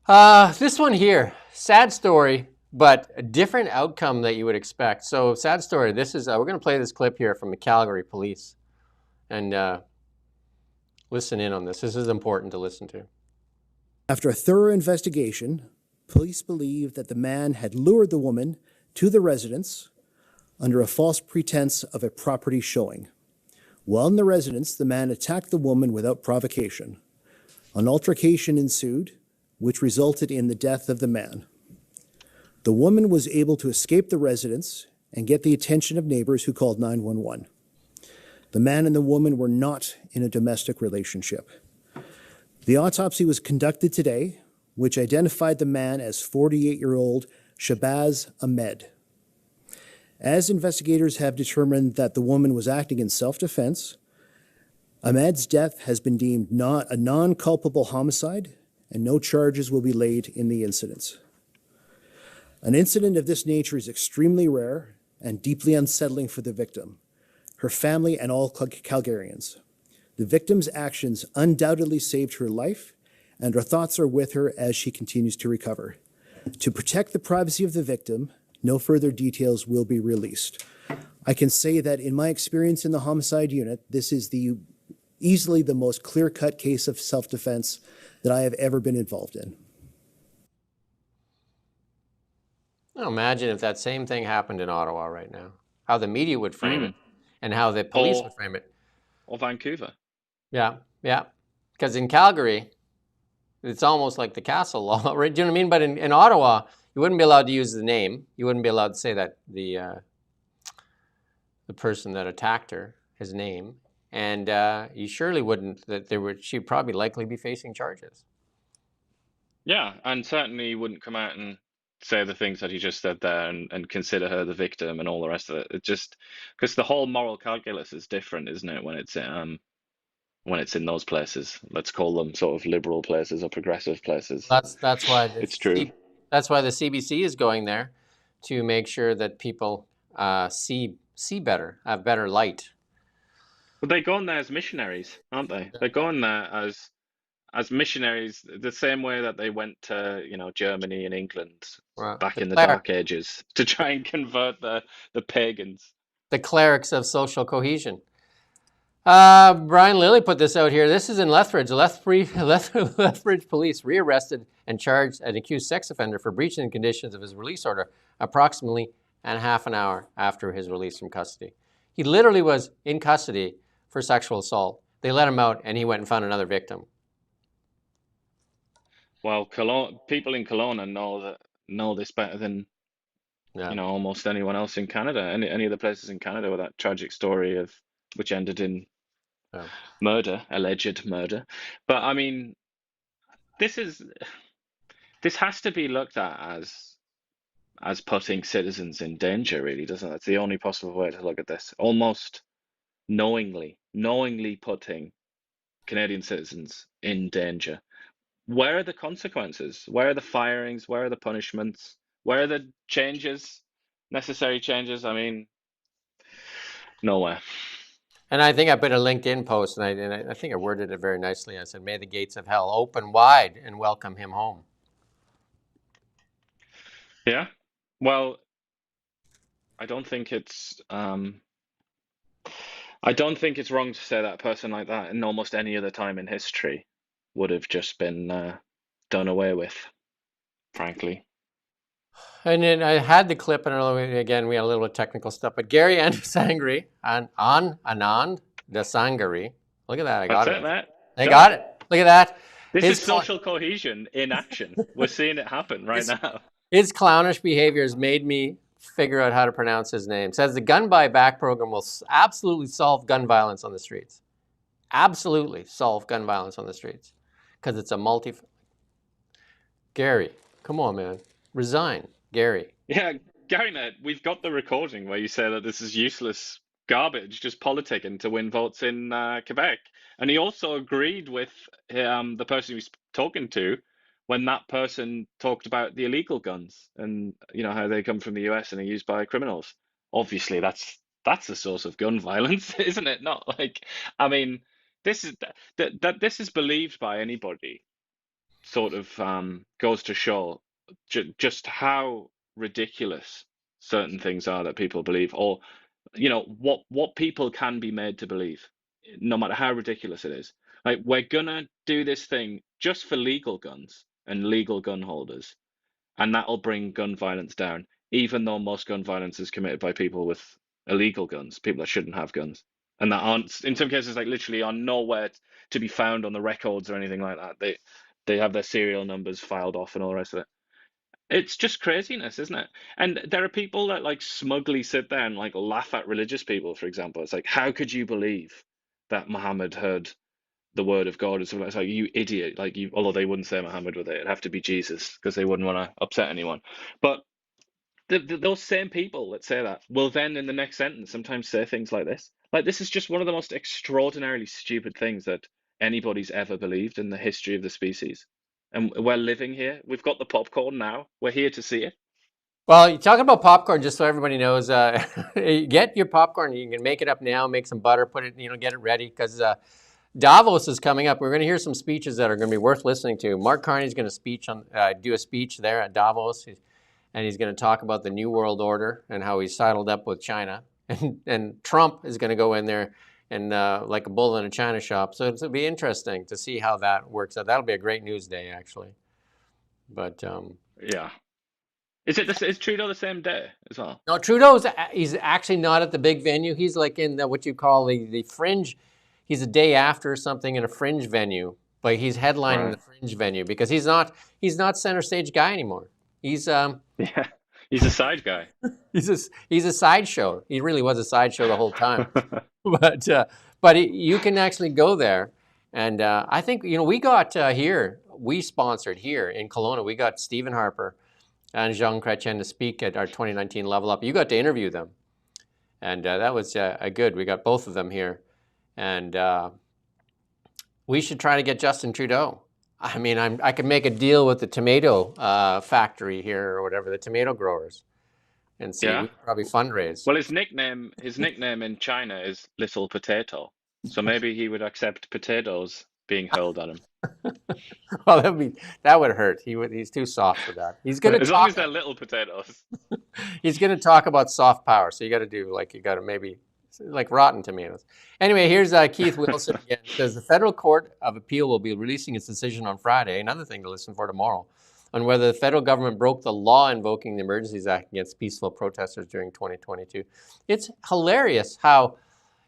Speaker 1: This one here, sad story, but a different outcome that you would expect. So sad story, this is, we're going to play this clip here from the Calgary police and listen in on this. This is important to listen to.
Speaker 19: After a thorough investigation, police believe that the man had lured the woman to the residence under a false pretense of a property showing. While in the residence, the man attacked the woman without provocation. An altercation ensued, which resulted in the death of the man. The woman was able to escape the residence and get the attention of neighbors who called 911. The man and the woman were not in a domestic relationship. The autopsy was conducted today, which identified the man as 48-year-old Shabazz Ahmed. As investigators have determined that the woman was acting in self-defense, Ahmed's death has been deemed not a non-culpable homicide, and no charges will be laid in the incidents. An incident of this nature is extremely rare and deeply unsettling for the victim, her family, and all Calgarians. The victim's actions undoubtedly saved her life, and our thoughts are with her as she continues to recover. To protect the privacy of the victim, no further details will be released. I can say that in my experience in the homicide unit, this is easily the most clear-cut case of self-defense that I have ever been involved in.
Speaker 1: Now imagine if that same thing happened in Ottawa right now, how the media would frame it and how the police would frame it.
Speaker 2: Or Vancouver.
Speaker 1: Yeah, yeah. Because in Calgary, it's almost like the castle law, right? Do you know what I mean? But in Ottawa, you wouldn't be allowed to use the name. You wouldn't be allowed to say that the person that attacked her, his name. And you surely wouldn't, she'd probably likely be facing charges.
Speaker 2: Yeah, and certainly wouldn't come out and say the things that he just said there and consider her the victim and all the rest of it. It just, because the whole moral calculus is different, isn't it, when it's in those places. Let's call them sort of liberal places or progressive places.
Speaker 1: That's why
Speaker 2: it's true.
Speaker 1: That's why the CBC is going there, to make sure that people see better, have better light.
Speaker 2: But they're going there as missionaries, aren't they? They're going there as missionaries, the same way that they went to, Germany and England back in the Dark Ages to try and convert the pagans.
Speaker 1: The clerics of social cohesion. Brian Lilly put this out here. This is in Lethbridge. Lethbridge police rearrested and charged an accused sex offender for breaching the conditions of his release order approximately half an hour after his release from custody. He literally was in custody for sexual assault. They let him out and he went and found another victim.
Speaker 2: Well, people in Kelowna know this better than almost anyone else in Canada. Any of the places in Canada with that tragic story which ended in murder, alleged murder. But I mean, this has to be looked at as putting citizens in danger, really, doesn't it? It's the only possible way to look at this. Almost knowingly putting Canadian citizens in danger. Where are the consequences? Where are the firings? Where are the punishments? Where are the changes, necessary changes? I mean, nowhere.
Speaker 1: And I think I put a LinkedIn post, and I think I worded it very nicely. I said, "May the gates of hell open wide and welcome him home."
Speaker 2: Yeah. Well, I don't think it's wrong to say that a person like that in almost any other time in history would have just been done away with, frankly.
Speaker 1: And then I had the clip, and again, we had a little bit of technical stuff, but Gary Anand Anand Dasangari. Look at that. I got
Speaker 2: That's
Speaker 1: it.
Speaker 2: it, Matt.
Speaker 1: I got it. Look at that.
Speaker 2: This is social cohesion in action. We're seeing it happen right now.
Speaker 1: His clownish behavior has made me figure out how to pronounce his name. Says the gun buyback program will absolutely solve gun violence on the streets. Absolutely solve gun violence on the streets. Because it's a Gary, come on, man. Resign, Gary.
Speaker 2: Yeah, Gary, Matt, we've got the recording where you say that this is useless garbage, just politicking to win votes in Quebec. And he also agreed with the person he was talking to when that person talked about the illegal guns and how they come from the US and are used by criminals. Obviously, that's the source of gun violence, isn't it? Not like, I mean, this is that this is believed by anybody. Sort of goes to show just how ridiculous certain things are that people believe, or what people can be made to believe, no matter how ridiculous it is. Like, we're gonna do this thing just for legal guns and legal gun holders, and that'll bring gun violence down, even though most gun violence is committed by people with illegal guns, people that shouldn't have guns, and that aren't, in some cases, like literally are nowhere to be found on the records or anything like that. They have their serial numbers filed off and all the rest of it. It's just craziness, isn't it? And there are people that like smugly sit there and like laugh at religious people, for example. It's like, how could you believe that Muhammad heard the word of God? It's like, you idiot. Like, you, although they wouldn't say Muhammad, would they? It'd have to be Jesus because they wouldn't want to upset anyone. But those same people that say that will then in the next sentence sometimes say things like this. Like, this is just one of the most extraordinarily stupid things that anybody's ever believed in the history of the species. And we're living here. We've got the popcorn now. We're here to see it.
Speaker 1: Well, you're talking about popcorn, just so everybody knows, get your popcorn. You can make it up now, make some butter, put it, get it ready, because Davos is coming up. We're going to hear some speeches that are going to be worth listening to. Mark Carney's going to do a speech there at Davos, and he's going to talk about the New World Order and how he's sidled up with China. And Trump is going to go in there and like a bull in a china shop. So it'll be interesting to see how that works out. That'll be a great news day, actually. But
Speaker 2: yeah. Is Trudeau the same day as well?
Speaker 1: No, he's actually not at the big venue. He's like in what you call the fringe. He's a day after or something in a fringe venue, but he's headlining the fringe venue because he's not center stage guy anymore. He's
Speaker 2: he's a side guy.
Speaker 1: he's a sideshow. He really was a sideshow the whole time. but you can actually go there, and I think we got we sponsored here in Kelowna. We got Stephen Harper and Jean Chrétien to speak at our 2019 Level Up. You got to interview them, and that was good. We got both of them here, and we should try to get Justin Trudeau. I mean, I could make a deal with the tomato factory here or whatever, the tomato growers, and see. We could probably fundraise.
Speaker 2: Well, his nickname in China is Little Potato, so maybe he would accept potatoes being hurled at him.
Speaker 1: Well, that would hurt. He's too soft for that. He's gonna
Speaker 2: as long as they're little potatoes.
Speaker 1: He's gonna talk about soft power. So you got to maybe like rotten tomatoes. Anyway, here's Keith Wilson again. It says the Federal Court of Appeal will be releasing its decision on Friday. Another thing to listen for tomorrow, on whether the federal government broke the law invoking the Emergencies Act against peaceful protesters during 2022. It's hilarious how,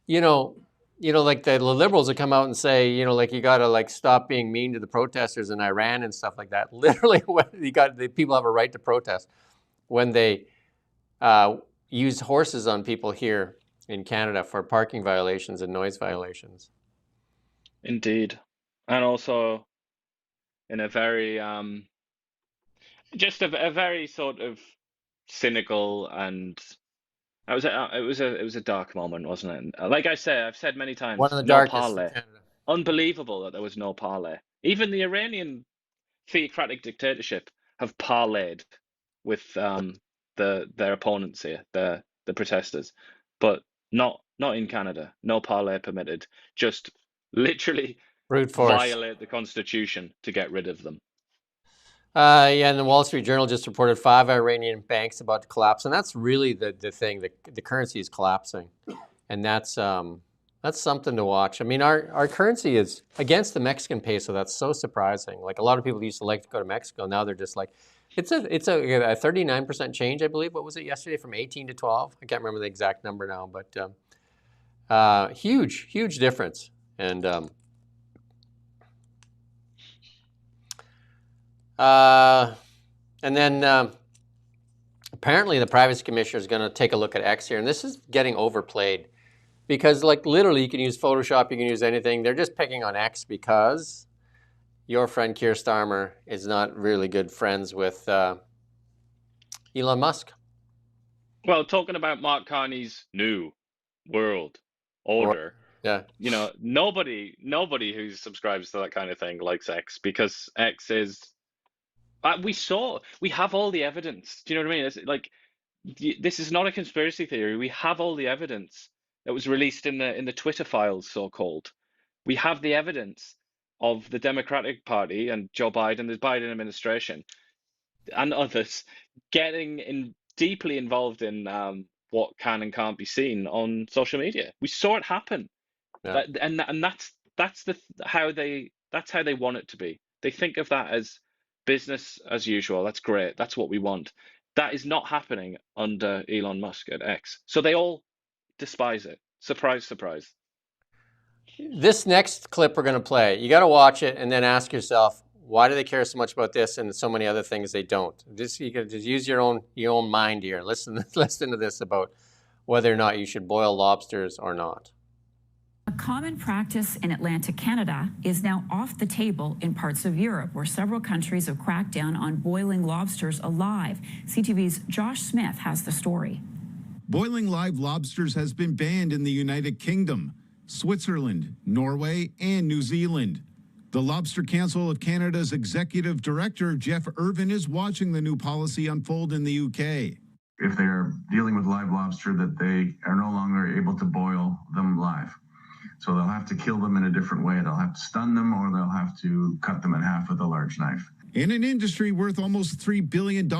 Speaker 1: like the liberals would come out and say, like you got to stop being mean to the protesters in Iran and stuff like that. Literally, the people have a right to protest when they use horses on people here in Canada for parking violations and noise violations.
Speaker 2: Indeed, and also in a very just a very sort of cynical and it was a dark moment, wasn't it? Like I say, I've said many times,
Speaker 1: one of the
Speaker 2: no
Speaker 1: darkest
Speaker 2: parley.
Speaker 1: in Canada.
Speaker 2: Unbelievable that there was no parley. Even the Iranian theocratic dictatorship have parlayed with their opponents here, the protesters. But Not in Canada. No parley permitted. Just literally
Speaker 1: brute force.
Speaker 2: Violate the Constitution to get rid of them.
Speaker 1: Yeah, and the Wall Street Journal just reported 5 Iranian banks about to collapse, and that's really the thing. The currency is collapsing, and that's something to watch. I mean, our currency is against the Mexican peso. That's so surprising. Like a lot of people used to like to go to Mexico. Now they're just like, it's a 39% change, I believe. What was it yesterday from 18 to 12? I can't remember the exact number now, but huge difference. And then apparently the privacy commissioner is going to take a look at X here, and this is getting overplayed because, like, literally you can use Photoshop, you can use anything. They're just picking on X because your friend Keir Starmer is not really good friends with Elon Musk.
Speaker 2: Well, talking about Mark Carney's new world order,
Speaker 1: yeah,
Speaker 2: you know, nobody who subscribes to that kind of thing likes X because X is. We have all the evidence. Do you know what I mean? It's like, this is not a conspiracy theory. We have all the evidence that was released in the Twitter files, so-called. We have the evidence of the Democratic Party and Joe Biden, the Biden administration, and others getting deeply involved in what can and can't be seen on social media. We saw it happen, and that's how they want it to be. They think of that as business as usual. That's great. That's what we want. That is not happening under Elon Musk at X. So they all despise it. Surprise, surprise.
Speaker 1: This next clip we're going to play, you got to watch it and then ask yourself, why do they care so much about this and so many other things they don't? You can just use your own mind here. Listen to this about whether or not you should boil lobsters or not.
Speaker 20: A common practice in Atlantic Canada is now off the table in parts of Europe, where several countries have cracked down on boiling lobsters alive. CTV's Josh Smith has the story.
Speaker 21: Boiling live lobsters has been banned in the United Kingdom, Switzerland, Norway, and New Zealand. The Lobster Council of Canada's executive director, Jeff Irvin, is watching the new policy unfold in the UK.
Speaker 22: If they're dealing with live lobster, that they are no longer able to boil them live. So they'll have to kill them in a different way. They'll have to stun them, or they'll have to cut them in half with a large knife.
Speaker 21: In an industry worth almost $3 billion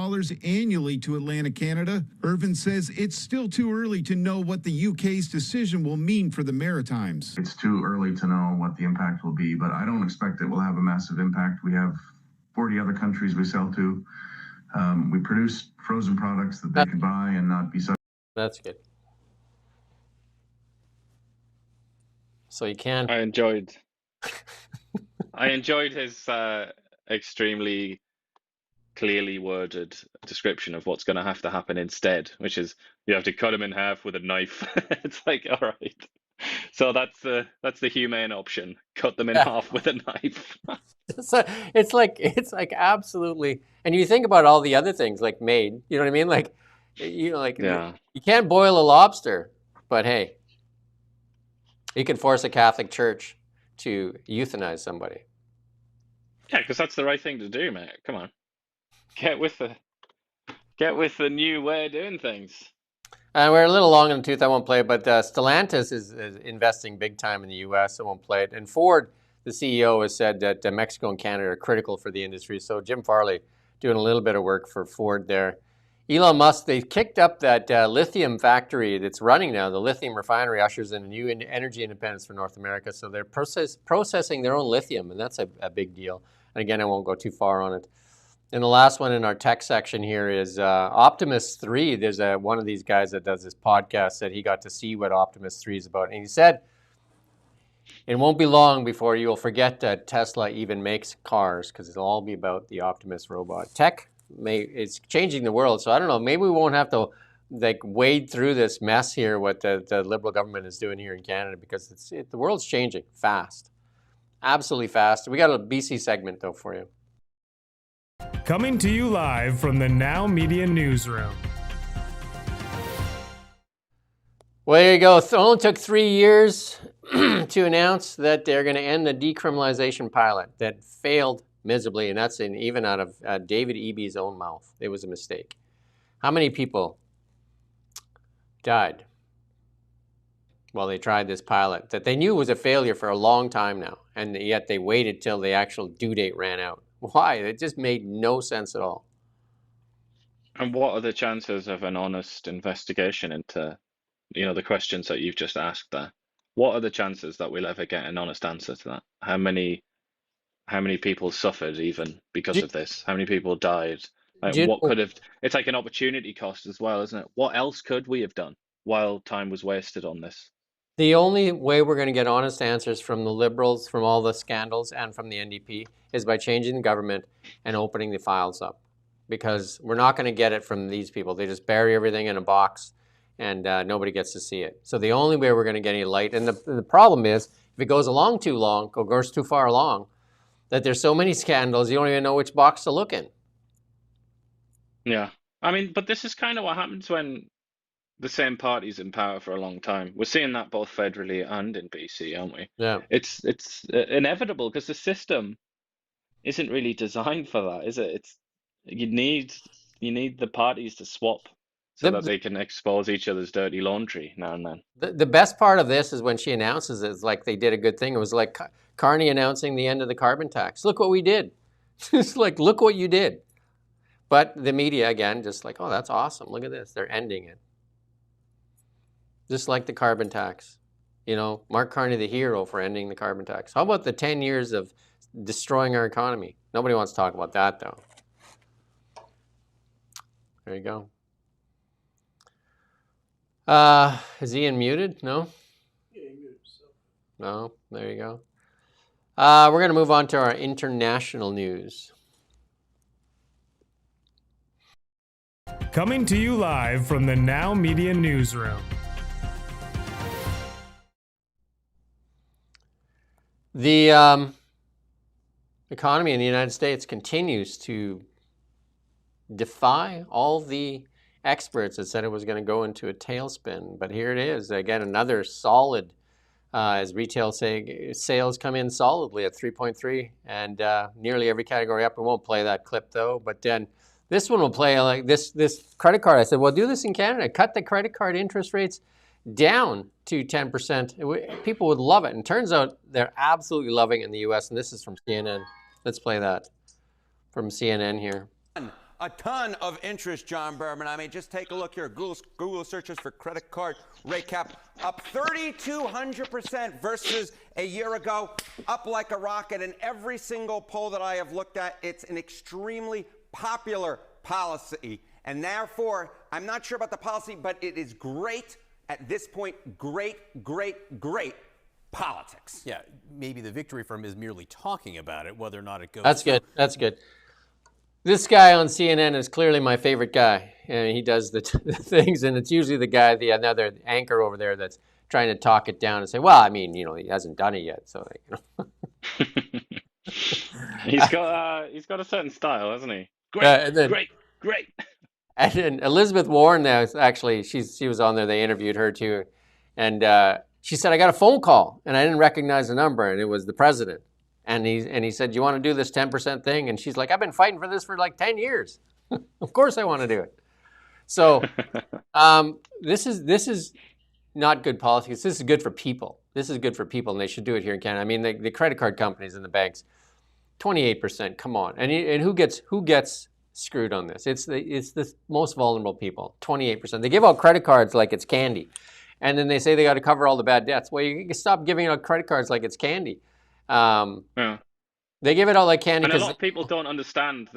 Speaker 21: annually to Atlantic Canada, Irvin says it's still too early to know what the UK's decision will mean for the Maritimes.
Speaker 22: It's too early to know what the impact will be, but I don't expect it will have a massive impact. We have 40 other countries we sell to. We produce frozen products that they can buy and not be subject.
Speaker 1: That's good. So you can.
Speaker 2: I enjoyed his extremely clearly worded description of what's going to have to happen instead, which is you have to cut them in half with a knife. It's like, all right. So that's the humane option. Cut them in half with a knife.
Speaker 1: So it's like absolutely. And you think about all the other things like made. You know what I mean? Like you can't boil a lobster, but hey. You can force a Catholic Church to euthanize somebody.
Speaker 2: Yeah, because that's the right thing to do, mate. Come on, get with the new way of doing things.
Speaker 1: We're a little long in the tooth. I won't play it, but Stellantis is investing big time in the U.S. I won't play it. And Ford, the CEO, has said that Mexico and Canada are critical for the industry. So Jim Farley doing a little bit of work for Ford there. Elon Musk, they kicked up that lithium factory that's running now. The lithium refinery ushers in a new energy independence for North America. So they're processing their own lithium, and that's a big deal. And again, I won't go too far on it. And the last one in our tech section here is Optimus 3. There's one of these guys that does this podcast said he got to see what Optimus 3 is about. And he said, it won't be long before you'll forget that Tesla even makes cars because it'll all be about the Optimus robot. Tech it's changing the world. So I don't know, maybe we won't have to like wade through this mess here, what the Liberal government is doing here in Canada, because the world's changing fast. Absolutely fast. We got a BC segment though for you.
Speaker 23: Coming to you live from the Now Media Newsroom.
Speaker 1: Well, there you go. It only took 3 years to announce that they're going to end the decriminalization pilot that failed miserably, and that's even out of David Eby's own mouth. It was a mistake. How many people died? while they tried this pilot that they knew was a failure for a long time now, and yet they waited till the actual due date ran out. Why? It just made no sense at all.
Speaker 2: And what are the chances of an honest investigation into, the questions that you've just asked there? What are the chances that we'll ever get an honest answer to that? How many people suffered even because of this? How many people died? Like, what could have? It's like an opportunity cost as well, isn't it? What else could we have done while time was wasted on this?
Speaker 1: The only way we're going to get honest answers from the Liberals, from all the scandals, and from the NDP is by changing the government and opening the files up. Because we're not going to get it from these people. They just bury everything in a box and nobody gets to see it. So the only way we're going to get any light, and the problem is, if it goes along too long, or goes too far along, that there's so many scandals, you don't even know which box to look in.
Speaker 2: Yeah. I mean, but this is kind of what happens when the same party's in power for a long time. We're seeing that both federally and in BC, aren't we?
Speaker 1: Yeah.
Speaker 2: It's inevitable because the system isn't really designed for that, is it? You need the parties to swap so that they can expose each other's dirty laundry now and then.
Speaker 1: The best part of this is when she announces it, it's like they did a good thing. It was like Carney announcing the end of the carbon tax. Look what we did. It's like, look what you did. But the media, again, just like, oh, that's awesome. Look at this. They're ending it. Just like the carbon tax. Mark Carney, the hero for ending the carbon tax. How about the 10 years of destroying our economy? Nobody wants to talk about that, though. There you go. Is Iain muted? No?
Speaker 3: Yeah, he muted himself.
Speaker 1: No? There you go. We're going to move on to our international news.
Speaker 23: Coming to you live from the Now Media Newsroom.
Speaker 1: The economy in the United States continues to defy all the experts that said it was going to go into a tailspin. But here it is, again, another solid, as retail sales come in solidly at 3.3, and nearly every category up. We won't play that clip, though. But then this one will play like this credit card. I said, well, do this in Canada. Cut the credit card interest rates down to 10%. People would love it. And turns out they're absolutely loving it in the U.S. And this is from CNN. Let's play that from CNN here.
Speaker 6: A ton of interest, John Berman. I mean, just take a look here. Google searches for credit card rate cap up 3,200% versus a year ago, up like a rocket. And every single poll that I have looked at, it's an extremely popular policy. And therefore, I'm not sure about the policy, but it is great at this point. Great politics.
Speaker 7: Yeah, maybe the victory for him is merely talking about it, whether or not it goes.
Speaker 1: That's good. That's good. This guy on CNN is clearly my favorite guy, and he does the things, and it's usually the guy, another anchor over there that's trying to talk it down and say, well, I mean, he hasn't done it yet, so.
Speaker 2: He's got a certain style, hasn't he? Great.
Speaker 1: And then Elizabeth Warren, now, actually, she was on there. They interviewed her too, and she said, I got a phone call, and I didn't recognize the number, and it was the president. And he said, you want to do this 10% thing? And she's like, I've been fighting for this for like 10 years. Of course I want to do it. So this is not good politics. This is good for people. This is good for people, and they should do it here in Canada. I mean, the credit card companies and the banks, 28%, come on. And who gets screwed on this? It's the most vulnerable people, 28%. They give out credit cards like it's candy. And then they say they got to cover all the bad debts. Well, you can stop giving out credit cards like it's candy. They give it out like candy.
Speaker 2: And a lot of people don't understand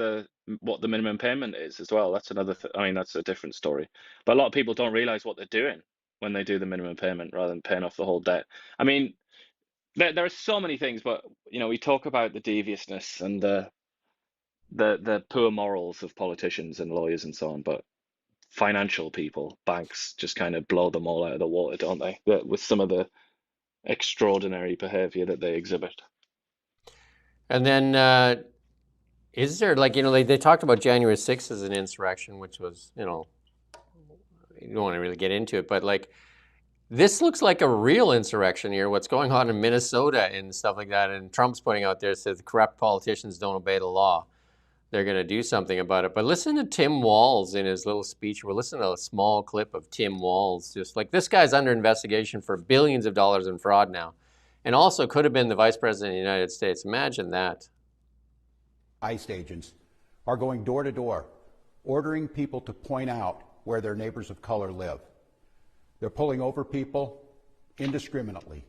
Speaker 2: what the minimum payment is as well. That's another. I mean, that's a different story. But a lot of people don't realize what they're doing when they do the minimum payment rather than paying off the whole debt. I mean, there are so many things, but we talk about the deviousness and the poor morals of politicians and lawyers and so on. But financial people, banks, just kind of blow them all out of the water, don't they? With some of the extraordinary behavior that they exhibit.
Speaker 1: And then is there, they talked about January 6th as an insurrection, which was, you don't want to really get into it, but this looks like a real insurrection here, what's going on in Minnesota and stuff like that. And Trump's putting out there, says corrupt politicians don't obey the law. they're going to do something about it. But listen to Tim Walz in his little speech. We'll listen to a small clip of Tim Walz. Just like, this guy's under investigation for billions of dollars in fraud now, and also could have been the vice president of the United States. Imagine that.
Speaker 3: ICE agents are going door to door, ordering people to point out where their neighbors of color live. They're pulling over people indiscriminately,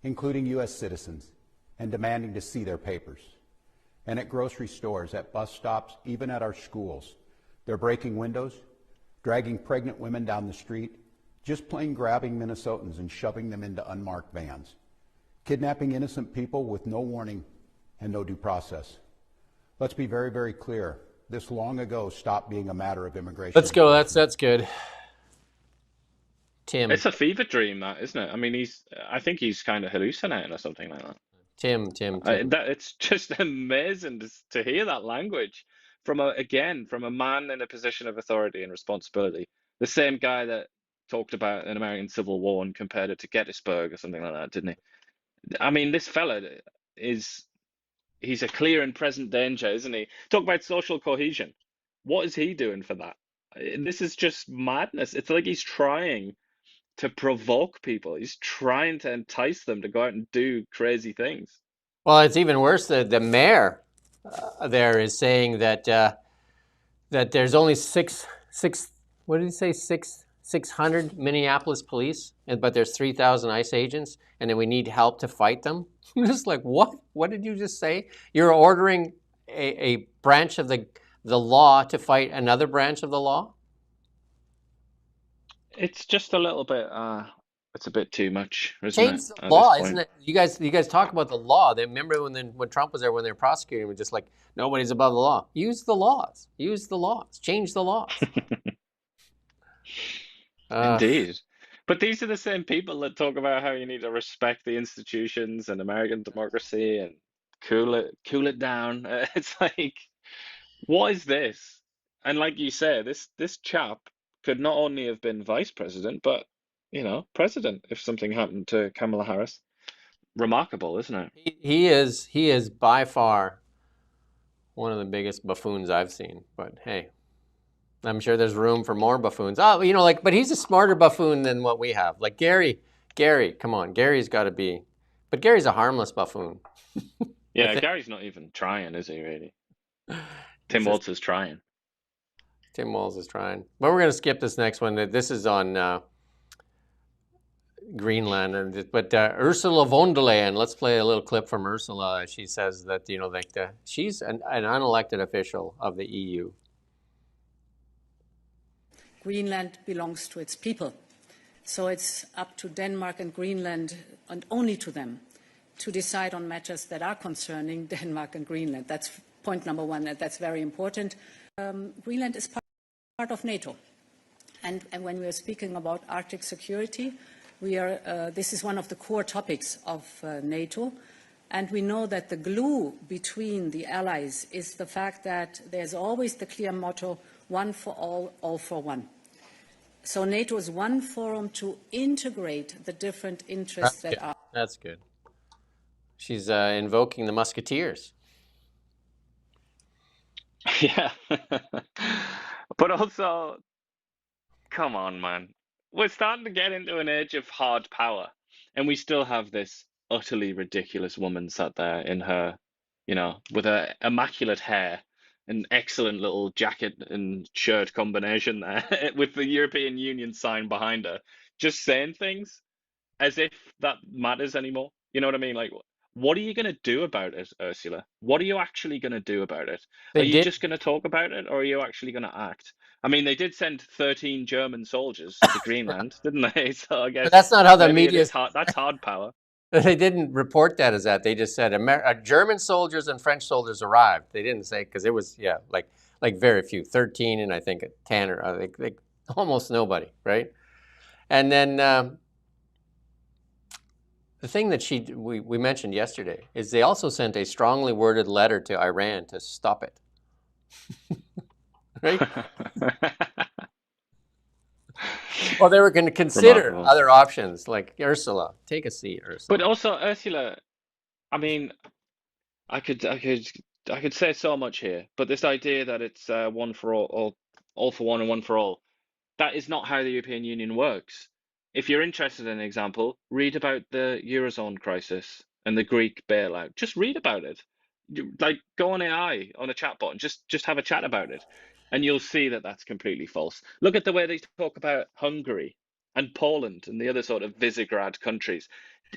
Speaker 3: including U.S. citizens, and demanding to see their papers. And at grocery stores, at bus stops, even at our schools, they're breaking windows, dragging pregnant women down the street, just plain grabbing Minnesotans and shoving them into unmarked vans, kidnapping innocent people with no warning and no due process. Let's be very, very clear. This long ago stopped being a matter of immigration.
Speaker 1: Let's go. That's good. Tim.
Speaker 2: It's a fever dream, that, isn't it? I mean, I think he's kind of hallucinating or something like that.
Speaker 1: Tim.
Speaker 2: It's just amazing to hear that language from a man in a position of authority and responsibility. The same guy that talked about an American Civil War and compared it to Gettysburg or something like that, didn't he? I mean, this fella he's a clear and present danger, isn't he? Talk about social cohesion. What is he doing for that? This is just madness. It's like he's trying to provoke people. He's trying to entice them to go out and do crazy things.
Speaker 1: Well, it's even worse. The mayor there is saying that that there's only 600 Minneapolis police, but there's 3,000 ICE agents, and then we need help to fight them. I'm just like, what? What did you just say? You're ordering a branch of the law to fight another branch of the law?
Speaker 2: It's just a little bit. It's a bit too much, isn't
Speaker 1: Change
Speaker 2: it?
Speaker 1: the law, isn't it? You guys talk about the law. They remember when Trump was there, when they were prosecuting, we're just like, nobody's above the law. Use the laws. Use the laws. Change the laws.
Speaker 2: Indeed. But these are the same people that talk about how you need to respect the institutions and American democracy and cool it down. It's like, what is this? And like you say, this chap could not only have been vice president, but president if something happened to Kamala Harris. Remarkable, isn't it?
Speaker 1: He is by far one of the biggest buffoons I've seen. But hey, I'm sure there's room for more buffoons. Oh, but he's a smarter buffoon than what we have. Like Gary, come on, Gary's got to be. But Gary's a harmless buffoon.
Speaker 2: Yeah, Gary's not even trying, is he, really? Tim Walz is trying.
Speaker 1: Tim Walz is trying. But we're going to skip this next one. This is on Greenland. But Ursula von der Leyen, let's play a little clip from Ursula. She says that, she's an unelected official of the EU.
Speaker 8: Greenland belongs to its people. So it's up to Denmark and Greenland, and only to them, to decide on matters that are concerning Denmark and Greenland. That's point number one, and that's very important. Greenland is part of NATO. And when we are speaking about Arctic security, this is one of the core topics of NATO. And we know that the glue between the allies is the fact that there's always the clear motto, one for all for one. So NATO is one forum to integrate the different interests that are.
Speaker 1: That's good. She's invoking the Musketeers.
Speaker 2: Yeah. But also, come on, man. We're starting to get into an age of hard power. And we still have this utterly ridiculous woman sat there in her, with her immaculate hair, an excellent little jacket and shirt combination there with the European Union sign behind her, just saying things as if that matters anymore. You know what I mean? Like, what are you going to do about it, Ursula? What are you actually going to do about it? Are you just going to talk about it, or are you actually going to act? I mean, they did send 13 German soldiers to Greenland, didn't they? So I guess
Speaker 1: but that's not how the media.
Speaker 2: That's hard power.
Speaker 1: They didn't report that as that. They just said German soldiers and French soldiers arrived. They didn't say, because it was like very few, 13, and I think 10 or like almost nobody, right? And then the thing that we mentioned yesterday is they also sent a strongly worded letter to Iran to stop it. Right? Well, they were going to consider other options, like Ursula. Take a seat, Ursula.
Speaker 2: But also, Ursula, I mean, I could I could say so much here, but this idea that it's one for all for one and one for all, that is not how the European Union works. If you're interested in an example, read about the Eurozone crisis and the Greek bailout. Just read about it. Like, go on AI, on a chatbot, and just have a chat about it. And you'll see that that's completely false. Look at the way they talk about Hungary and Poland and the other sort of Visegrad countries.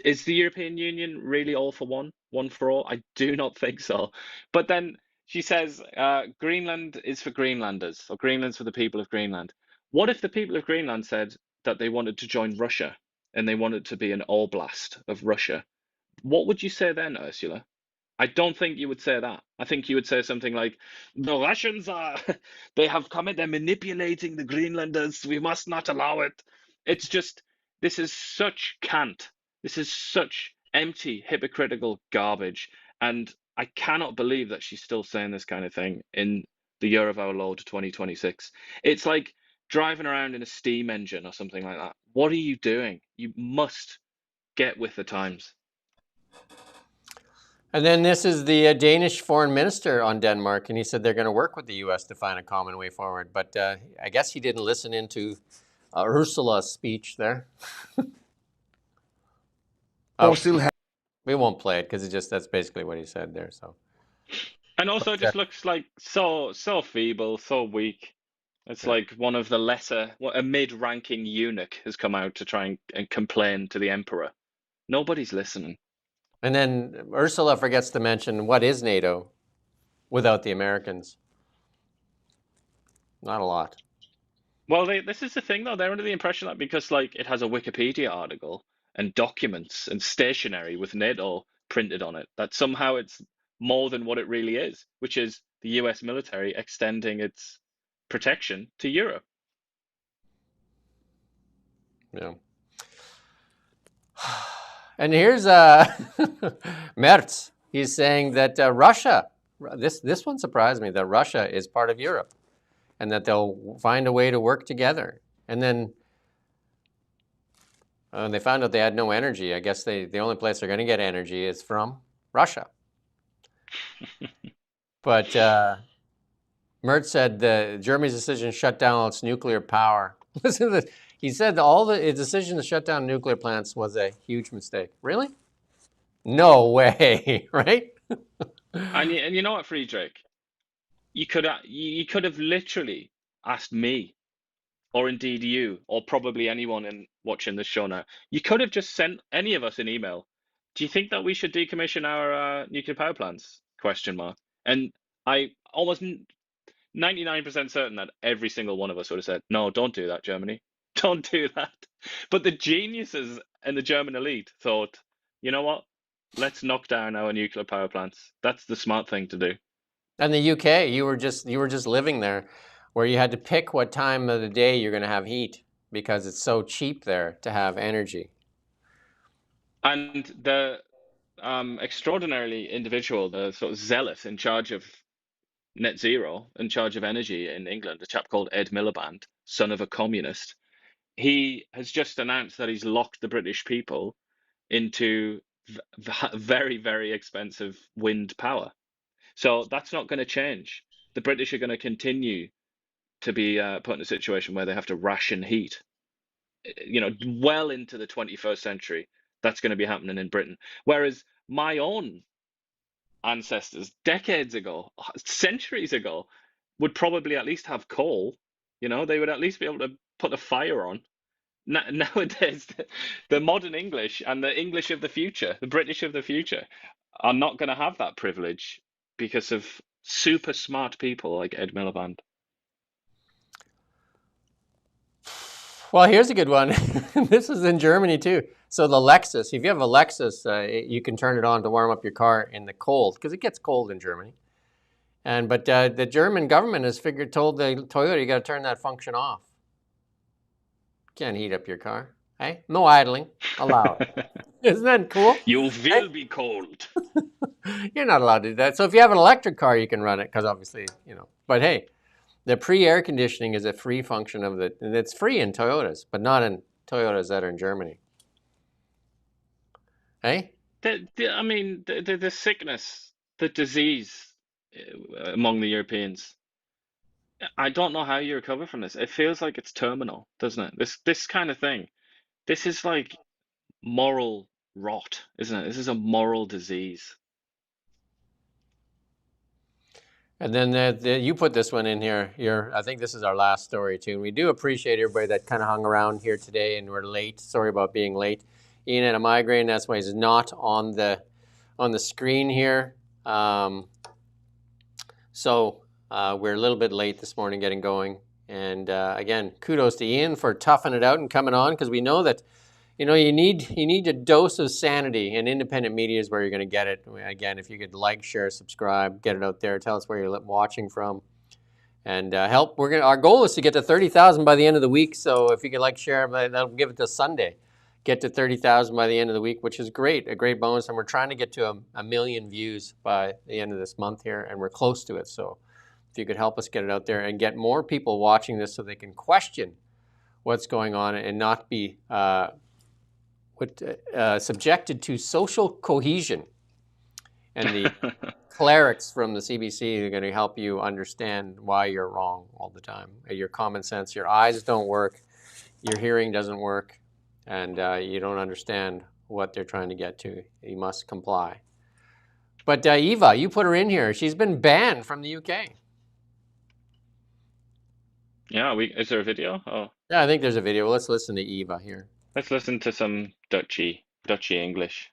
Speaker 2: Is the European Union really all for one, one for all? I do not think so. But then she says Greenland is for Greenlanders, or Greenland's for the people of Greenland. What if the people of Greenland said that they wanted to join Russia and they wanted to be an oblast of Russia? What would you say then, Ursula? I don't think you would say that. I think you would say something like, the Russians are, they have come in, they're manipulating the Greenlanders. We must not allow it. It's just, this is such cant. This is such empty, hypocritical garbage. And I cannot believe that she's still saying this kind of thing in the year of our Lord 2026. It's like driving around in a steam engine or something like that. What are you doing? You must get with the times.
Speaker 1: And then this is the Danish foreign minister on Denmark, and he said they're going to work with the U.S. to find a common way forward. But I guess he didn't listen into Ursula's speech there. We won't play it because that's basically what he said there. So,
Speaker 2: and also, it just looks like so feeble, so weak. It's like one of the lesser, a mid-ranking eunuch has come out to try and complain to the emperor. Nobody's listening.
Speaker 1: And then Ursula forgets to mention, what is NATO without the Americans? Not a lot.
Speaker 2: Well, this is the thing, though. They're under the impression that because, like, it has a Wikipedia article and documents and stationery with NATO printed on it, that somehow it's more than what it really is, which is the US military extending its protection to Europe.
Speaker 1: Yeah. And here's Merz. He's saying that Russia, this one surprised me, that Russia is part of Europe and that they'll find a way to work together. And then they found out they had no energy. I guess the only place they're going to get energy is from Russia. But Merz said Germany's decision to shut down all its nuclear power. Listen to this. He said the decision to shut down nuclear plants was a huge mistake. Really? No way, right?
Speaker 2: And you know what, Friedrich? You could have literally asked me, or indeed you, or probably anyone watching this show now. You could have just sent any of us an email. Do you think that we should decommission our nuclear power plants? ? And I almost 99% certain that every single one of us would have said, no, don't do that, Germany. Don't do that. But the geniuses in the German elite thought, you know what? Let's knock down our nuclear power plants. That's the smart thing to do.
Speaker 1: And the UK, you were just living there, where you had to pick what time of the day you're going to have heat because it's so cheap there to have energy.
Speaker 2: And the extraordinarily individual, the sort of zealot in charge of net zero, in charge of energy in England, a chap called Ed Miliband, son of a communist, he has just announced that he's locked the British people into very, very expensive wind power. So that's not going to change. The British are going to continue to be put in a situation where they have to ration heat. You know, well into the 21st century, that's going to be happening in Britain. Whereas my own ancestors, decades ago, centuries ago, would probably at least have coal. You know, they would at least be able to put a fire on. Nowadays, the modern English and the English of the future, the British of the future, are not going to have that privilege because of super smart people like Ed Miliband.
Speaker 1: Well, here's a good one. This is in Germany too. So the Lexus, if you have a Lexus, you can turn it on to warm up your car in the cold because it gets cold in Germany. But the German government has told the Toyota, you got to turn that function off. Can't heat up your car. Hey, no idling allowed. Isn't that cool?
Speaker 2: You will be cold.
Speaker 1: You're not allowed to do that. So if you have an electric car, you can run it because obviously, you know. But hey, the pre-air conditioning is a free function of and it's free in Toyotas, but not in Toyotas that are in Germany. Hey?
Speaker 2: I mean, the sickness, the disease, among the Europeans. I don't know how you recover from this. It feels like it's terminal, doesn't it? This kind of thing. This is like moral rot, isn't it? This is a moral disease.
Speaker 1: And then you put this one in here. I think this is our last story too. And we do appreciate everybody that kind of hung around here today and we're late. Sorry about being late. Iain had a migraine. That's why he's not on the screen here. So we're a little bit late this morning getting going. And again, kudos to Iain for toughing it out and coming on, because we know that you need a dose of sanity, and independent media is where you're going to get it. Again, if you could like, share, subscribe, get it out there, tell us where you're watching from, and help. Our goal is to get to 30,000 by the end of the week. So if you could like, share, that'll give it to Sunday. Get to 30,000 by the end of the week, which is great, a great bonus. And we're trying to get to a million views by the end of this month here, and we're close to it. So if you could help us get it out there and get more people watching this so they can question what's going on and not be subjected to social cohesion. And the clerics from the CBC are going to help you understand why you're wrong all the time. Your common sense, your eyes don't work, your hearing doesn't work, and you don't understand what they're trying to get to. You must comply. But Eva, you put her in here. She's been banned from the UK.
Speaker 2: Yeah, is there a video? Oh,
Speaker 1: yeah, I think there's a video. Let's listen to Eva here.
Speaker 2: Let's listen to some Dutchy English.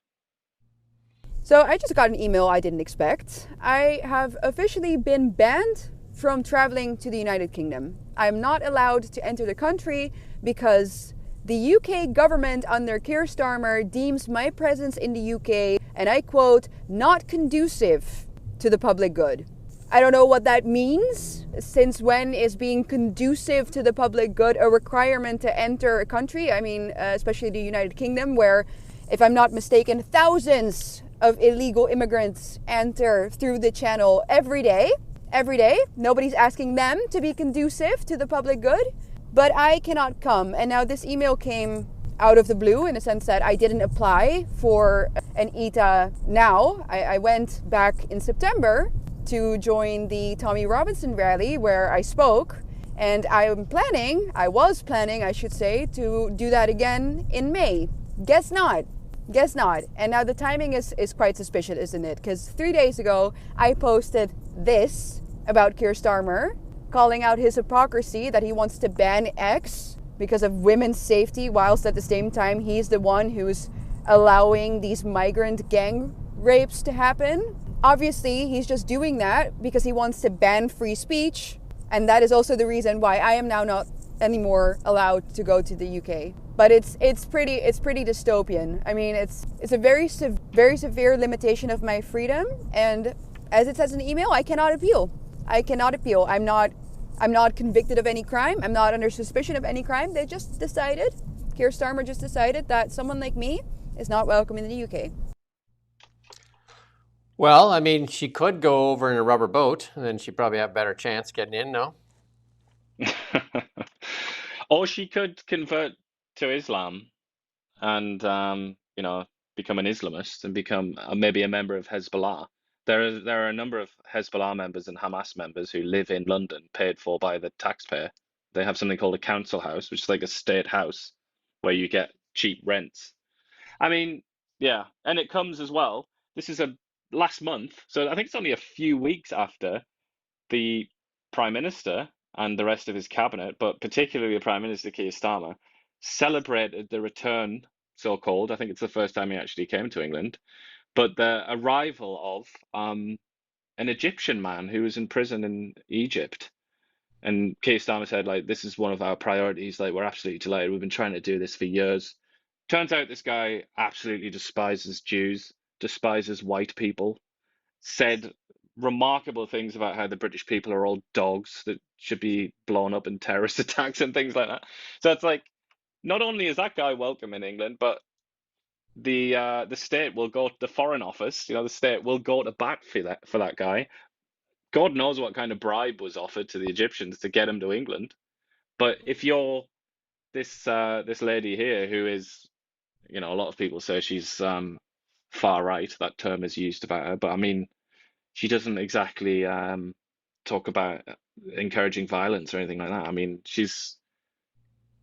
Speaker 4: So I just got an email I didn't expect. I have officially been banned from traveling to the United Kingdom. I'm not allowed to enter the country because the UK government under Keir Starmer deems my presence in the UK, and I quote, not conducive to the public good. I don't know what that means. Since when is being conducive to the public good a requirement to enter a country? I mean, especially the United Kingdom, where, if I'm not mistaken, thousands of illegal immigrants enter through the channel every day. Every day. Nobody's asking them to be conducive to the public good, but I cannot come. And now this email came out of the blue, in the sense that I didn't apply for an ETA now. I went back in September to join the Tommy Robinson rally where I spoke, and I was planning, I should say, to do that again in May. Guess not. And now the timing is quite suspicious, isn't it? Because 3 days ago, I posted this about Keir Starmer, calling out his hypocrisy that he wants to ban X because of women's safety, whilst at the same time he's the one who's allowing these migrant gang rapes to happen. Obviously, he's just doing that because he wants to ban free speech, and that is also the reason why I am now not anymore allowed to go to the UK. But it's pretty dystopian. I mean, it's a very severe limitation of my freedom, and as it says in the email, I cannot appeal. I'm not convicted of any crime. I'm not under suspicion of any crime. Keir Starmer just decided that someone like me is not welcome in the UK.
Speaker 1: Well, I mean, she could go over in a rubber boat, and then she'd probably have a better chance getting in, no?
Speaker 2: Or she could convert to Islam and, become an Islamist and become maybe a member of Hezbollah. There are a number of Hezbollah members and Hamas members who live in London, paid for by the taxpayer. They have something called a council house, which is like a state house where you get cheap rents. I mean, yeah, and it comes as well. This is last month, so I think it's only a few weeks after the Prime Minister and the rest of his cabinet, but particularly the Prime Minister, Keir Starmer, celebrated the return, so-called, I think it's the first time he actually came to England, but the arrival of an Egyptian man who was in prison in Egypt. And Keir Starmer said, like, this is one of our priorities. Like, we're absolutely delighted. We've been trying to do this for years. Turns out this guy absolutely despises Jews, despises white people, said remarkable things about how the British people are all dogs that should be blown up in terrorist attacks and things like that. So it's like, not only is that guy welcome in England, but the state will go to the Foreign Office, the state will go to bat for that guy. God knows what kind of bribe was offered to the Egyptians to get him to England. But if you're this lady here who is, a lot of people say she's far right, that term is used about her, but I mean, she doesn't exactly talk about encouraging violence or anything like that. I mean,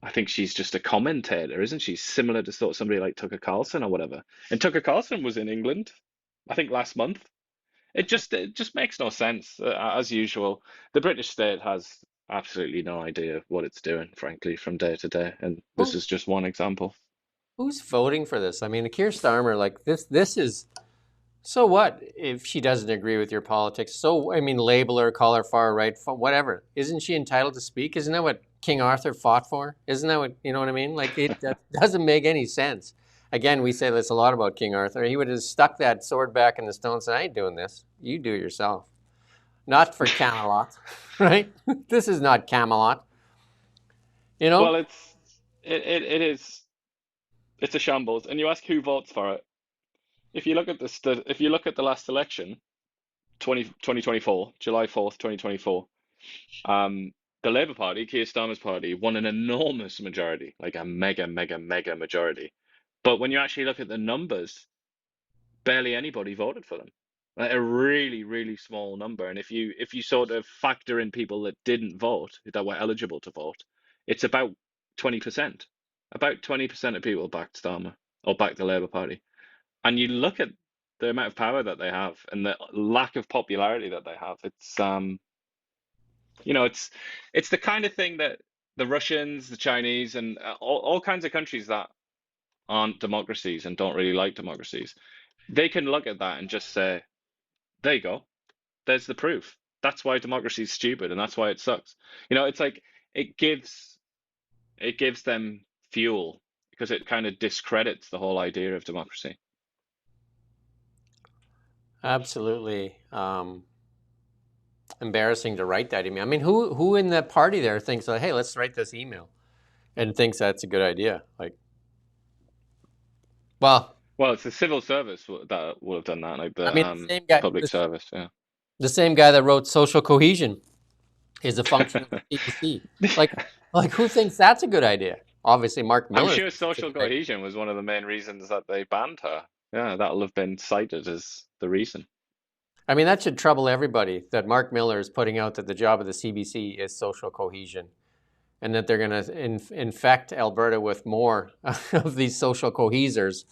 Speaker 2: I think she's just a commentator, isn't she? Similar to sort of somebody like Tucker Carlson or whatever. And Tucker Carlson was in England, I think last month. It just makes no sense, as usual. The British state has absolutely no idea what it's doing, frankly, from day to day. And this is just one example.
Speaker 1: Who's voting for this? I mean, Keir Starmer, like this is, so what if she doesn't agree with your politics? So, I mean, label her, call her far right, whatever. Isn't she entitled to speak? Isn't that what King Arthur fought for? Isn't that what, you know what I mean? Like, that doesn't make any sense. Again, we say this a lot about King Arthur. He would have stuck that sword back in the stone and said, I ain't doing this. You do it yourself. Not for Camelot, right? This is not Camelot. You know?
Speaker 2: Well, it's a shambles. And you ask who votes for it. If you look at the last election, 2024, July 4th, 2024, the Labour Party, Keir Starmer's party, won an enormous majority, like a mega majority. But when you actually look at the numbers, barely anybody voted for them. Like a really small number. And if you sort of factor in people that didn't vote, that were eligible to vote, it's about 20%. About 20% of people backed Starmer or backed the Labour Party. And you look at the amount of power that they have and the lack of popularity that they have. It's it's the kind of thing that the Russians, the Chinese, and all kinds of countries that aren't democracies and don't really like democracies, they can look at that and just say, there you go, there's the proof. That's why democracy is stupid and that's why it sucks. It's like it gives them fuel because it kind of discredits the whole idea of democracy.
Speaker 1: Absolutely embarrassing to write that email. I mean, who in the party there thinks like, hey, let's write this email, and thinks that's a good idea? Like, well,
Speaker 2: it's the civil service that would have done that, like the
Speaker 1: same guy,
Speaker 2: public service. Yeah,
Speaker 1: the same guy that wrote social cohesion is a function of the CBC. Like who thinks that's a good idea? Obviously, Mark Miller.
Speaker 2: I'm sure social cohesion was one of the main reasons that they banned her. Yeah, that'll have been cited as the reason.
Speaker 1: I mean, that should trouble everybody that Mark Miller is putting out that the job of the CBC is social cohesion and that they're going to infect Alberta with more of these social cohesers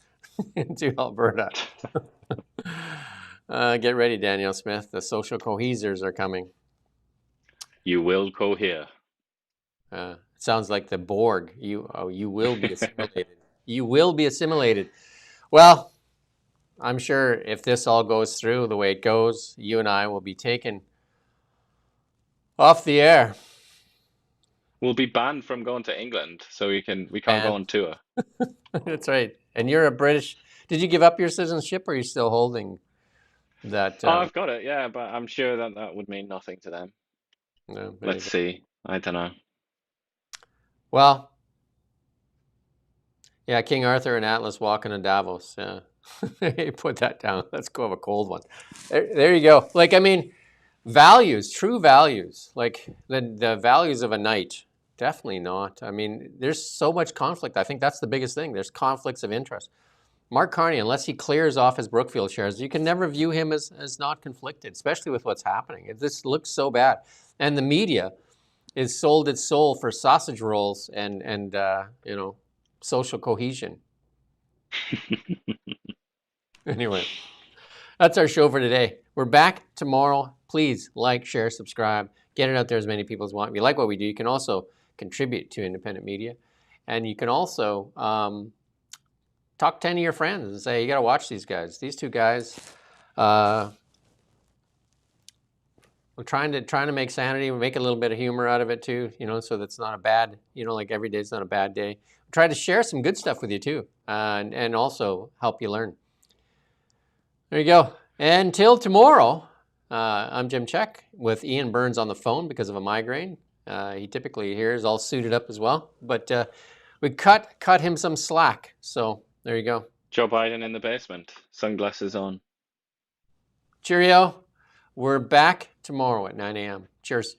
Speaker 1: into Alberta. Get ready, Daniel Smith. The social cohesers are coming.
Speaker 2: You will cohere.
Speaker 1: Sounds like the Borg. You will be assimilated. You will be assimilated. Well, I'm sure if this all goes through the way it goes, you and I will be taken off the air.
Speaker 2: We'll be banned from going to England, so we can't go on tour.
Speaker 1: That's right. And you're a British. Did you give up your citizenship, or are you still holding that?
Speaker 2: I've got it, yeah, but I'm sure that would mean nothing to them.
Speaker 1: No,
Speaker 2: let's see. I don't know.
Speaker 1: Well, yeah, King Arthur and Atlas walking in Davos. Yeah. Put that down. Let's go have a cold one. There you go. Like, I mean, values, true values, like the values of a knight. Definitely not. I mean, there's so much conflict. I think that's the biggest thing. There's conflicts of interest. Mark Carney, unless he clears off his Brookfield shares, you can never view him as not conflicted, especially with what's happening. This looks so bad. And the media is sold its soul for sausage rolls and social cohesion. Anyway, that's our show for today. We're back tomorrow. Please like, share, subscribe. Get it out there as many people as want. If you like what we do, you can also contribute to independent media. And you can also talk to 10 of your friends and say, you got to watch these guys. These two guys, we're trying to make sanity. We make a little bit of humor out of it too, so that's not a bad, like every day is not a bad day. Try to share some good stuff with you too, and also help you learn. There you go. Until tomorrow, I'm Jim Check with Iain Burns on the phone because of a migraine. He typically here is all suited up as well, but we cut him some slack. So there you go.
Speaker 2: Joe Biden in the basement, sunglasses on.
Speaker 1: Cheerio. We're back tomorrow at 9 a.m. Cheers.